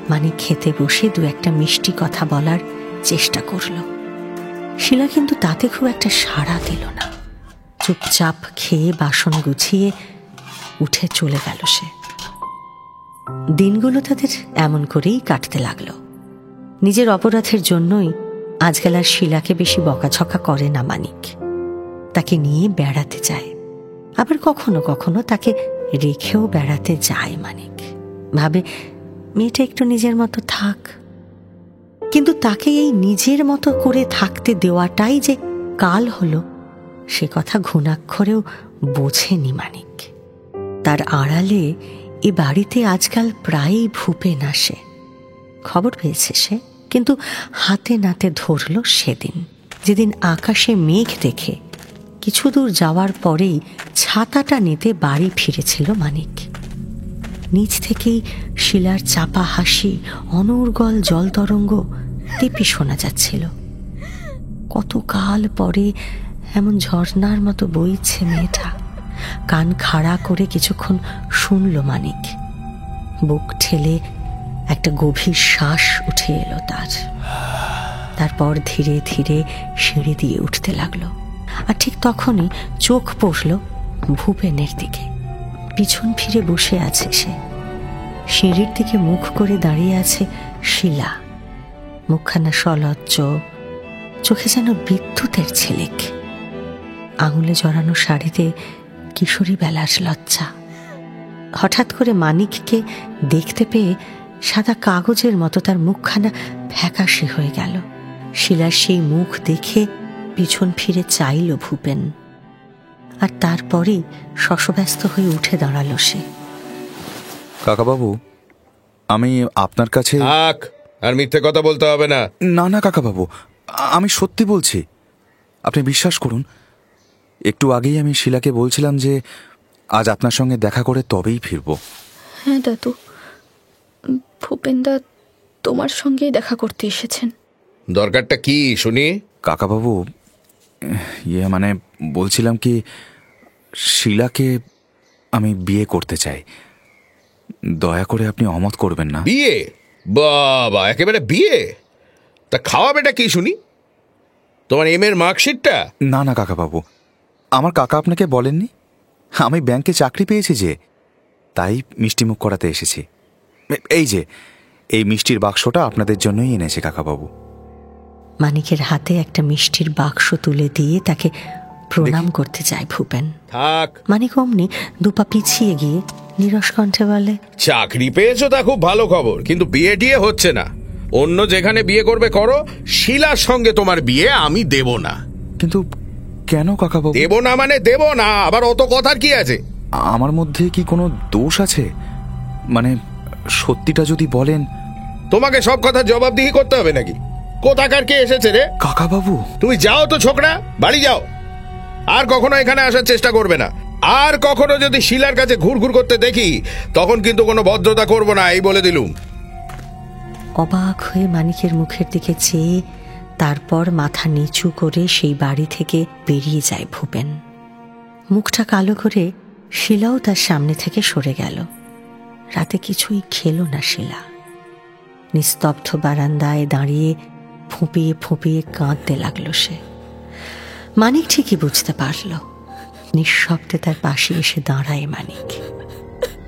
মানিক খেতে বসে 2-1 মিষ্টি কথা বলার চেষ্টা করল। শিলা কিন্তু তাতে খুব একটা সাড়া দিল না। চুপচাপ খেয়ে বাসন গুছিয়ে উঠে চলে গেল সে। দিনগুলো তাদের এমন করেই কাটতে লাগলো। নিজের অপরাধের জন্যই আজকাল আর শিলাকে বেশি বকাঝকা করে না মানিক। তাকে নিয়ে বেড়াতে যায়, আবার কখনো কখনো তাকে রেখেও বেড়াতে যায় মানিক। ভাবে মেয়েটা একটু নিজের মতো থাক। কিন্তু তাকে এই নিজের মতো করে থাকতে দেওয়াটাই যে কাল হলো, সে কথা ঘুণাক্ষরেও বোঝেনি মানিক। তার আড়ালে এ বাড়িতে আজকাল প্রায়ই ভূপেন আসে। খবর পেয়েছে সে, কিন্তু হাতে নাতে ধরল সেদিন, যেদিন আকাশে মেঘ দেখে কিছু দূর যাওয়ার পরেই ছাতাটা নিতে বাড়ি ফিরেছিল মানিক। নিচ থেকেই শিলার চাপা হাসি, অনর্গল জল তরঙ্গ টেপে শোনা যাচ্ছিল। কতকাল পরে এমন ঝর্ণার মতো বইছে মেয়েটা। কান খাড়া করে কিছুক্ষণ শুনল মানিক। বুক ঠেলে একটা গভীর শ্বাস উঠে এলো তার। তারপর ধীরে ধীরে সিঁড়ি দিয়ে উঠতে লাগলো। আর ঠিক তখনই চোখ পড়ল ভূপেনের দিকে। পিছন ফিরে বসে আছে সে। সিঁড়ির দিকে মুখ করে দাঁড়িয়ে আছে শিলা। মুখখানা সলজ্জ, চোখে যেন বিদ্যুতের ঝিলিক। আঙুলে জড়ানো শাড়িতে কিশোরী বেলার লজ্জা। হঠাৎ করে মানিককে দেখতে পেয়ে সাদা কাগজের মতো তার মুখখানা ফ্যাকাশে হয়ে গেল। শিলার সেই মুখ দেখে পিছন ফিরে চাইল ভূপেন, আর তারপরেই শশব্যস্ত হয়ে উঠে দাঁড়ালো সে। কাকাবাবু, আমি আপনার কাছে। আর মিথ্যে কথা বলতে হবে না। না না কাকাবাবু, আমি সত্যি বলছি, আপনি বিশ্বাস করুন। একটু আগেই আমি শিলাকে বলছিলাম যে আজ আপনার সঙ্গে দেখা করে তবেই ফিরব। হ্যাঁ দাদু, ভূপেনদা তোমার সঙ্গেই দেখা করতে এসেছেন। দরকারটা কি শুনি? কাকাবাবু, মানে বলছিলাম কি, শিলাকে আমি বিয়ে করতে চাই। দয়া করে আপনি অমত করবেন না। বিয়ে? বাবা, একেবারে বিয়ে? তা খাওয়াবেটা কি শুনি? তোমার এর মার্কশিটটা? না না কাকাবাবু, আমার কাকা আপনাকে বলেননি আমি ব্যাংকে চাকরি পেয়েছি যে, তাই মিষ্টিমুখ করাতে এসেছি। এই যে এই মিষ্টির বাক্সটা আপনাদের জন্যই এনেছে কাকাবাবু। মানিকের হাতে একটা মিষ্টির বাক্স তুলে দিয়ে তাকে প্রণাম করতে চায় ভূপেন। মানিক অমনি 2 পা পিছিয়ে গিয়ে নিরস কণ্ঠে বলে, চাকরি পেয়েছো তা খুব ভালো খবর, কিন্তু বিয়ে টিয়ে হচ্ছে না। অন্য যেখানে বিয়ে করবে করো, শিলার সঙ্গে তোমার বিয়ে আমি দেব না। কিন্তু কেন কাকাবাবু? দেব না মানে দেব না, আবার অত কথার কি আছে? আমার মধ্যে কি কোনো দোষ আছে? মানে সত্যিটা যদি বলেন। তোমাকে সব কথা জবাবদিহি করতে হবে নাকি? কোথাকার কে এসেছে রে? কাকাবাবু তুমি যাও তো ছোকরা, বাড়ি যাও। আর কখনো এখানে আসার চেষ্টা করবে না। আর কখনো যদি শিলার কাছে ঘুরঘুর করতে দেখি, তখন কিন্তু কোনো ভদ্রতা করব না, এই বলে দিলুম। অবাক হয়ে মানিকের মুখের দিকে চেয়ে তারপর মাথা নিচু করে সেই বাড়ি থেকে বেরিয়ে যায় ভূপেন। মুখটা কালো করে শিলাও তার সামনে থেকে সরে গেল। রাতে কিছুই খেলো না শিলা। নিস্তব্ধ বারান্দায় দাঁড়িয়ে ফুঁপিয়ে ফুঁপিয়ে কাঁদতে লাগলো সে। মানিক ঠিকই বুঝতে পারল। নিঃশব্দে তার পাশে এসে দাঁড়ায় মানিক,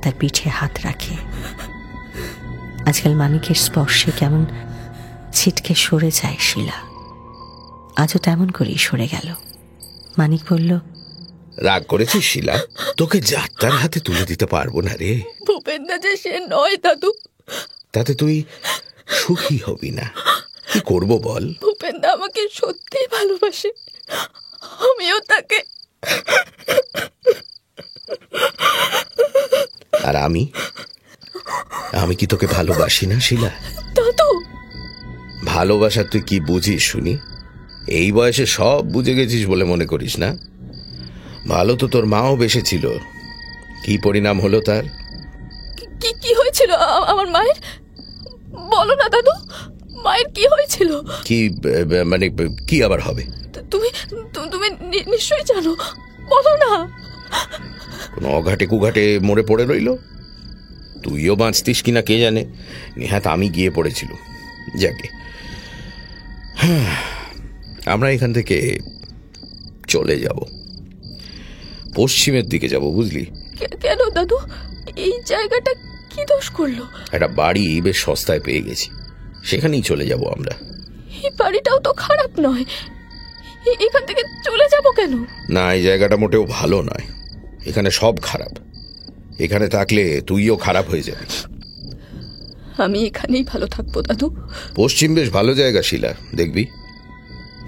তার পিঠে হাত রাখে। আজকাল মানিকের স্পর্শে কেমন ছিটকে সরে যায় শিলা। আজও তেমন করেই সরে গেল। মানিক বলল, রাগ করেছিস শিলা? তোকে যাত্রার হাতে তুলে দিতে পারবো না রে। ভূপেনদা যে সে নয় দাদু। তাতে তুই সুখী হবি না, কি করব বল? ভূপেনদা আমাকে সত্যিই ভালোবাসে, আমিও তাকে। আর আমি কি তোকে ভালোবাসি না শিলা? দাদু, ভালোবাসা তুই কি বুঝিস শুনি? এই বয়সে সব বুঝে গেছিস বলে মনে করিস না? ভালো তো তোর মাও বেসেছিল। কি পরিণাম হলো তার? কি হয়েছিল আমার মায়ের? বলো না দাদু, মায়ের কি হয়েছিল? কি মানে কি আবার হবে? তুমি তুমি নিশ্চয়ই জানো, বলো না। কোনো অঘাটে কুঘাটে মরে পড়ে রইল। তুইও বাঁচতিস কিনা কে জানে। নেহাত আমি গিয়ে পড়েছিল। যাকে আমরা এখান থেকে চলে যাব, পশ্চিমের দিকে যাব, বুঝলি? কেন দাদু? এই জায়গাটা কি দোষ করলো? একটা বাড়ি বেশ সস্তায় পেয়ে গেছি, সেখানেই চলে যাব আমরা। এই বাড়িটাও তো খারাপ নয়, এখান থেকে চলে যাব কেন? না, এই জায়গাটা মোটেও ভালো নয়। এখানে সব খারাপ। এখানে থাকলে তুইও খারাপ হয়ে যাবি। আমি এখানেই ভালো থাকবো দাদু। পশ্চিম বেশ ভালো জায়গা শিলা, দেখবি।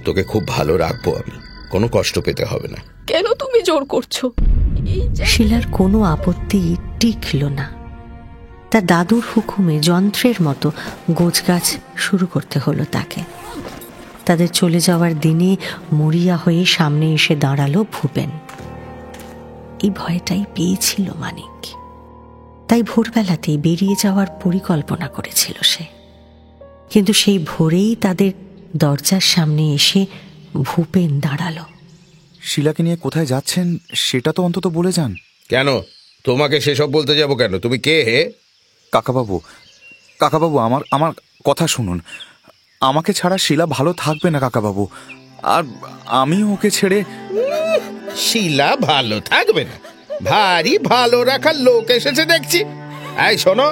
তোকে খুব ভালো রাখবো আমি, কোনো কষ্ট পেতে হবে না। কেন তুমি জোর করছো? শিলার কোনো আপত্তি টিকল না। তার দাদুর হুকুমে যন্ত্রের মতো গোছগাছ শুরু করতে হলো তাকে। তাদের চলে যাওয়ার দিনে মরিয়া হয়ে সামনে এসে দাঁড়ালো ভূপেন। এই ভয়টাই পেয়েছিল মানিক, তাই ভোরবেলাতেই বেরিয়ে যাওয়ার পরিকল্পনা করেছিল সে। কিন্তু সেই ভোরেই তাদের দরজার সামনে এসে ভূপেন দাঁড়ালো। শিলাকে নিয়ে কোথায় যাচ্ছেন সেটা তো অন্তত বলে যান। কেন তোমাকে সেসব বলতে যাব কেন? তুমি কে হে? কাকাবাবু আমার কথা শুনুন। আমাকে ছাড়া শিলা ভালো থাকবে না কাকাবাবু, আর আমি ওকে ছেড়ে। শিলা ভালো থাকবে না? ভারী ভালো রাখার লোক এসেছে দেখছি। এই শোনো,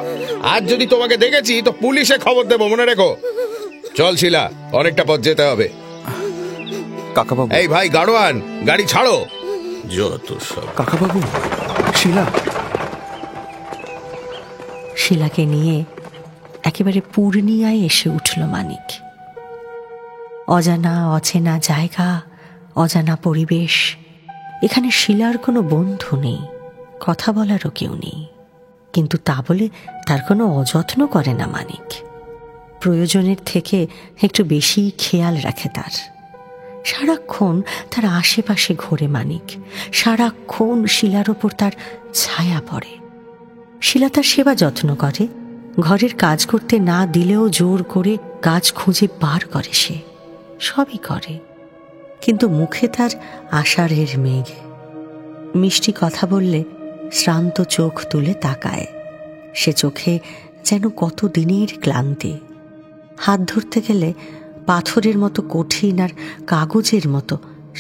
আজ যদি তোমাকে দেখেছি তো পুলিশে খবর দেবো, মনে রেখো। চল শিলা, অনেকটা পথ যেতে হবে। কাকাবাবু, এই ভাই গাড়োয়ান, গাড়ি ছাড়ো। যত সব। কাকাবাবু, শিলাকে নিয়ে একেবারে পূর্ণিয়ায় এসে উঠল মানিক। অজানা অচেনা জায়গা, অজানা পরিবেশ। এখানে শিলার কোনো বন্ধু নেই, কথা বলারও কেউ নেই। কিন্তু তা বলে তার কোনো অযত্ন করে না মানিক। প্রয়োজনের থেকে একটু বেশি খেয়াল রাখে তার। সারাক্ষণ তার আশেপাশে ঘোরে মানিক। সারাক্ষণ শিলার ওপর তার ছায়া পড়ে। শিলা তার সেবা যত্ন করে, ঘরের কাজ করতে না দিলেও জোর করে কাজ খুঁজে বার করে সে। সবই করে, কিন্তু মুখে তার আষাঢ়ের মেঘ। মিষ্টি কথা বললে শ্রান্ত চোখ তুলে তাকায়। সে চোখে যেন কত দিনের ক্লান্তি। হাত ধরতে গেলে পাথরের মতো কঠিন আর কাগজের মতো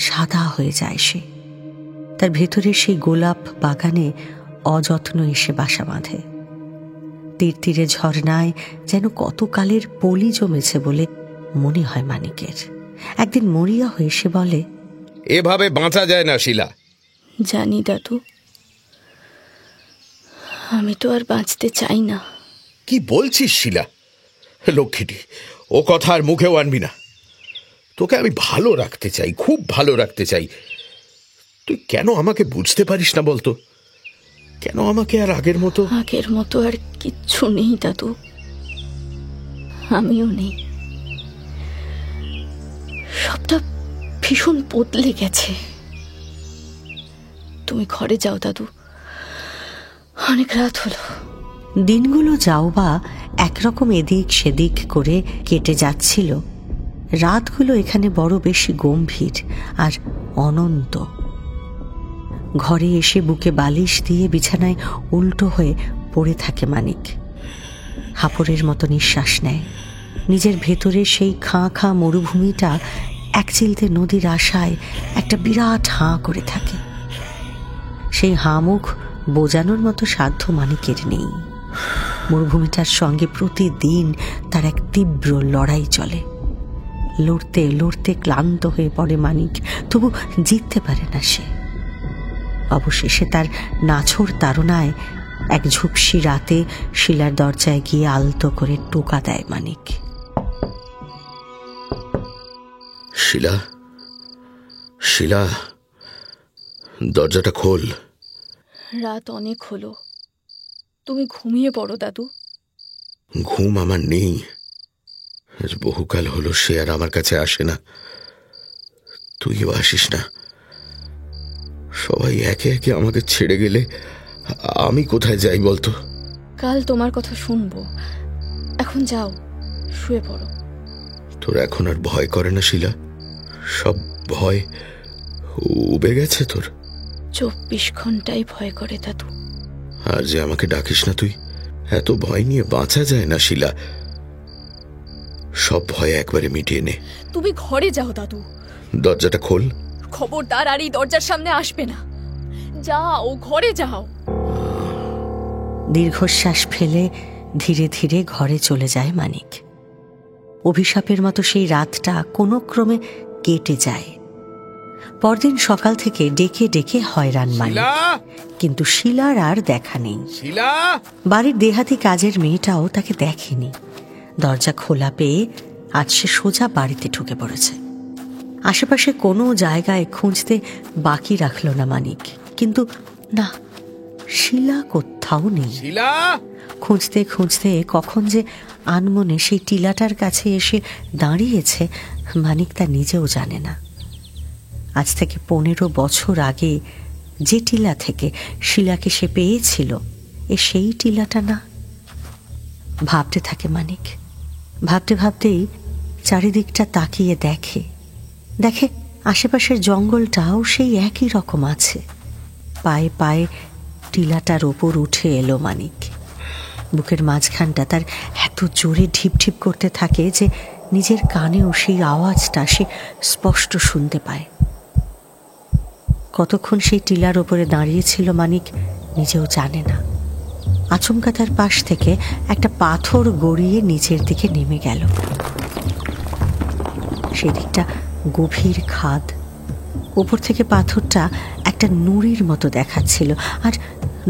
সাদা হয়ে যায় সে। তার ভেতরের সেই গোলাপ বাগানে অযত্ন এসে বাসা বাঁধে। তীর তীরে ঝর্ণায় যেন কত কালের পলি জমেছে বলে মনে হয় মানিকের। একদিন মরিয়া হয়ে সে বলে, এভাবে বাঁচা যায় না শিলা। জানি দাদু, আমি তো আর বাঁচতে চাই না। কি বলছিস শিলা? লক্ষ্মীটি, ও কথা আর মুখেও আনবি না। তোকে আমি ভালো রাখতে চাই, খুব ভালো রাখতে চাই। তুই কেন আমাকে বুঝতে পারিস না বলতো? কেন আমাকে আর আগের মতো আর কিচ্ছু নেই দাদু, আমিও নেই। সবটা ভীষণ বদলে গেছে। তুমি ঘরে যাও দাদু, অনেক রাত হলো। দিনগুলো যাও বা একরকম এদিক সেদিক করে কেটে যাচ্ছিল, রাতগুলো এখানে বড় বেশি গম্ভীর আর অনন্ত। ঘরে এসে বুকে বালিশ দিয়ে বিছানায় উল্টো হয়ে পড়ে থাকে মানিক। হাঁপড়ের মতো নিঃশ্বাস নেয়। নিজের ভেতরে সেই খাঁ খাঁ মরুভূমিটা একচিলতে নদীর আশায় একটা বিরাট হাঁ করে থাকে। সেই হাঁ মুখ বোঝানোর মতো সাধ্য মানিকের নেই। মরুভূমিটার সঙ্গে প্রতিদিন তার এক তীব্র লড়াই চলে। লড়তে লড়তে ক্লান্ত হয়ে পড়ে মানিক, তবু জিততে পারে না সে। অবশেষে তার নাছোড় তাড়নায় এক ঝুপসি রাতে শিলার দরজায় গিয়ে আলতো করে টোকা দেয় মানিক। শিলা, শিলা, দরজাটা খোল। রাত অনেক হলো, তুমি ঘুমিয়ে পড়ো দাদু। ঘুম আমার নেই। আজ বহুকাল হলো সে আর আমার কাছে আসে না। তুইও আসিস না। সবাই একে একে আমাকে ছেড়ে গেলে আমি কোথায় যাই বলতো? কাল তোমার কথা শুনবো, এখন যাও, শুয়ে পড়ো। তোর এখন আর ভয় করে না শিলা? সব ভয় উবে গেছে তোর? 24 ঘন্টাই ভয় করে দাদু। আর যে আমাকে ডাকিস না তুই। এত ভয় নিয়ে বাঁচা যায় না শিলা। সব ভয় একবারে মিটিয়ে নে। তুমি ঘরে যাও দাদু। দরজাটা খোল। খবরদার আর এই দরজার সামনে আসবে না। যাও, ঘরে যাও। দীর্ঘশ্বাস ফেলে ধীরে ধীরে ঘরে চলে যায় মানিক। অভিশাপের মতো সেই রাতটা কোনো ক্রমে কেটে যায়। পরদিন সকাল থেকে ডেকে ডেকে হয়রান মানিক, কিন্তু শিলার আর দেখা নেই। বাড়ির দেহাতি কাজের মেয়েটাও তাকে দেখেনি। দরজা খোলা পেয়ে আজ সে সোজা বাড়িতে ঢুকে পড়েছে। আশেপাশে কোনো জায়গায় খুঁজতে বাকি রাখল না মানিক, কিন্তু না, শিলা কোথাও নেই। খুঁজতে খুঁজতে কখন যে আনমনে সেই টিলাটার কাছে এসে দাঁড়িয়েছে মানিক তা নিজেও জানে না। আজ থেকে 15 বছর আগে যে টিলা থেকে শিলাকে সে পেয়েছিল, সেই টিলাটা না। ভাবতে থাকে মানিক। ভাবতে ভাবতেই চারিদিকটা তাকিয়ে দেখে আশেপাশের জঙ্গলটাও সেই একই রকম আছে। পায়ে পায়ে টিলাটার ওপর উঠে এলো মানিক। বুকের মাঝখানটা তার এত জোরে ঢিপ ঢিপ করতে থাকে যে নিজের কানেও সেই আওয়াজটা সে স্পষ্ট শুনতে পায়। কতক্ষণ সেই টিলার ওপরে দাঁড়িয়েছিল মানিক নিজেও জানে না। আচমকা তার পাশ থেকে একটা পাথর গড়িয়ে নিচের দিকে নেমে গেল। সেদিকটা গভীর খাদ। উপর থেকে পাথরটা একটা নুড়ির মতো দেখাচ্ছিল। আর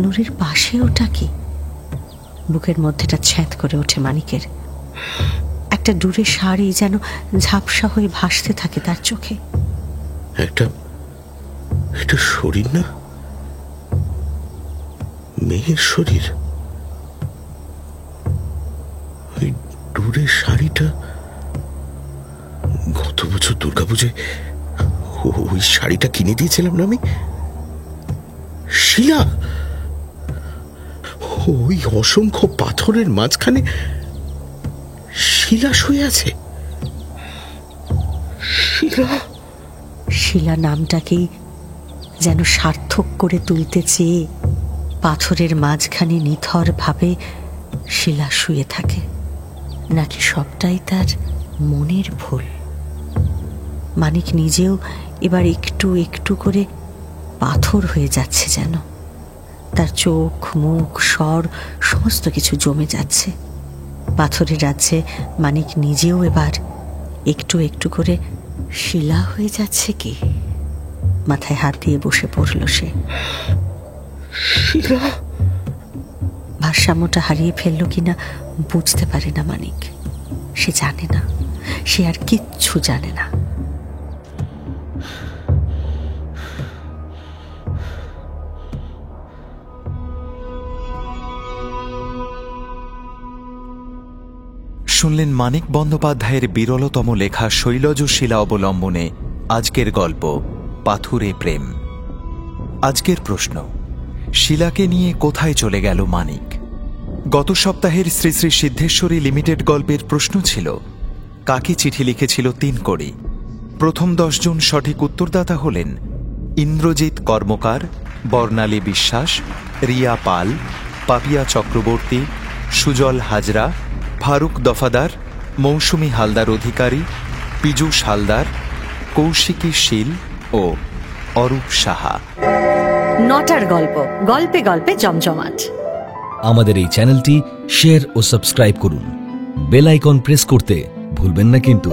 নুড়ির পাশে ওটা কি? বুকের মধ্যেটা ছ্যাঁত করে ওঠে মানিকের। একটা ডুরে শাড়ি যেন ঝাপসা হয়ে ভাসতে থাকে তার চোখে। এটা শরীর না, মেয়ের শরীর। ওই ডুরে শাড়িটা গত বছর দুর্গাপুজোয় ওই শাড়িটা কিনে দিয়েছিলাম না আমি। শিলা, ওই অসংখ্য পাথরের মাঝখানে শিলা শুয়ে আছে। শিলা নামটাকেই যেন সার্থক করে তুলতে চেয়ে পাথরের মাঝখানে নিথর ভাবে শিলা শুয়ে থাকে। নাকি সবটাই তার মনের ভুল? মানিক নিজেও এবার একটু একটু করে পাথর হয়ে যাচ্ছে যেন। তার চোখ, মুখ, স্বর সমস্ত কিছু জমে যাচ্ছে। পাথরের রাজ্যে মানিক নিজেও এবার একটু একটু করে শিলা হয়ে যাচ্ছে কি? মাথায় হাত দিয়ে বসে পড়ল সে। ভারসাম্যটা হারিয়ে ফেলল কিনা বুঝতে পারে না মানিক। সে জানে না, সে আর কিচ্ছু জানে না। শুনলেন মানিক বন্দ্যোপাধ্যায়ের বিরলতম লেখা শৈলজ শিলা অবলম্বনে আজকের গল্প পাথুরে প্রেম। আজকের প্রশ্ন, শিলাকে নিয়ে কোথায় চলে গেল মানিক? গত সপ্তাহের শ্রী শ্রী সিদ্ধেশ্বরী লিমিটেড গল্পের প্রশ্ন ছিল, কাকে চিঠি লিখেছিল 3 কড়ি? প্রথম 10 জন সঠিক উত্তরদাতা হলেন ইন্দ্রজিৎ কর্মকার, বর্ণালী বিশ্বাস, রিয়া পাল, পাপিয়া চক্রবর্তী, সুজল হাজরা, ফারুক দফাদার, মৌসুমী হালদার অধিকারী, পীযূষ হালদার, কৌশিকী শীল ও অরূপ সাহা। 9টার গল্প, গল্পে গল্পে জমজমাট। আমাদের এই চ্যানেলটি শেয়ার ও সাবস্ক্রাইব করুন। বেল আইকন প্রেস করতে ভুলবেন না কিন্তু।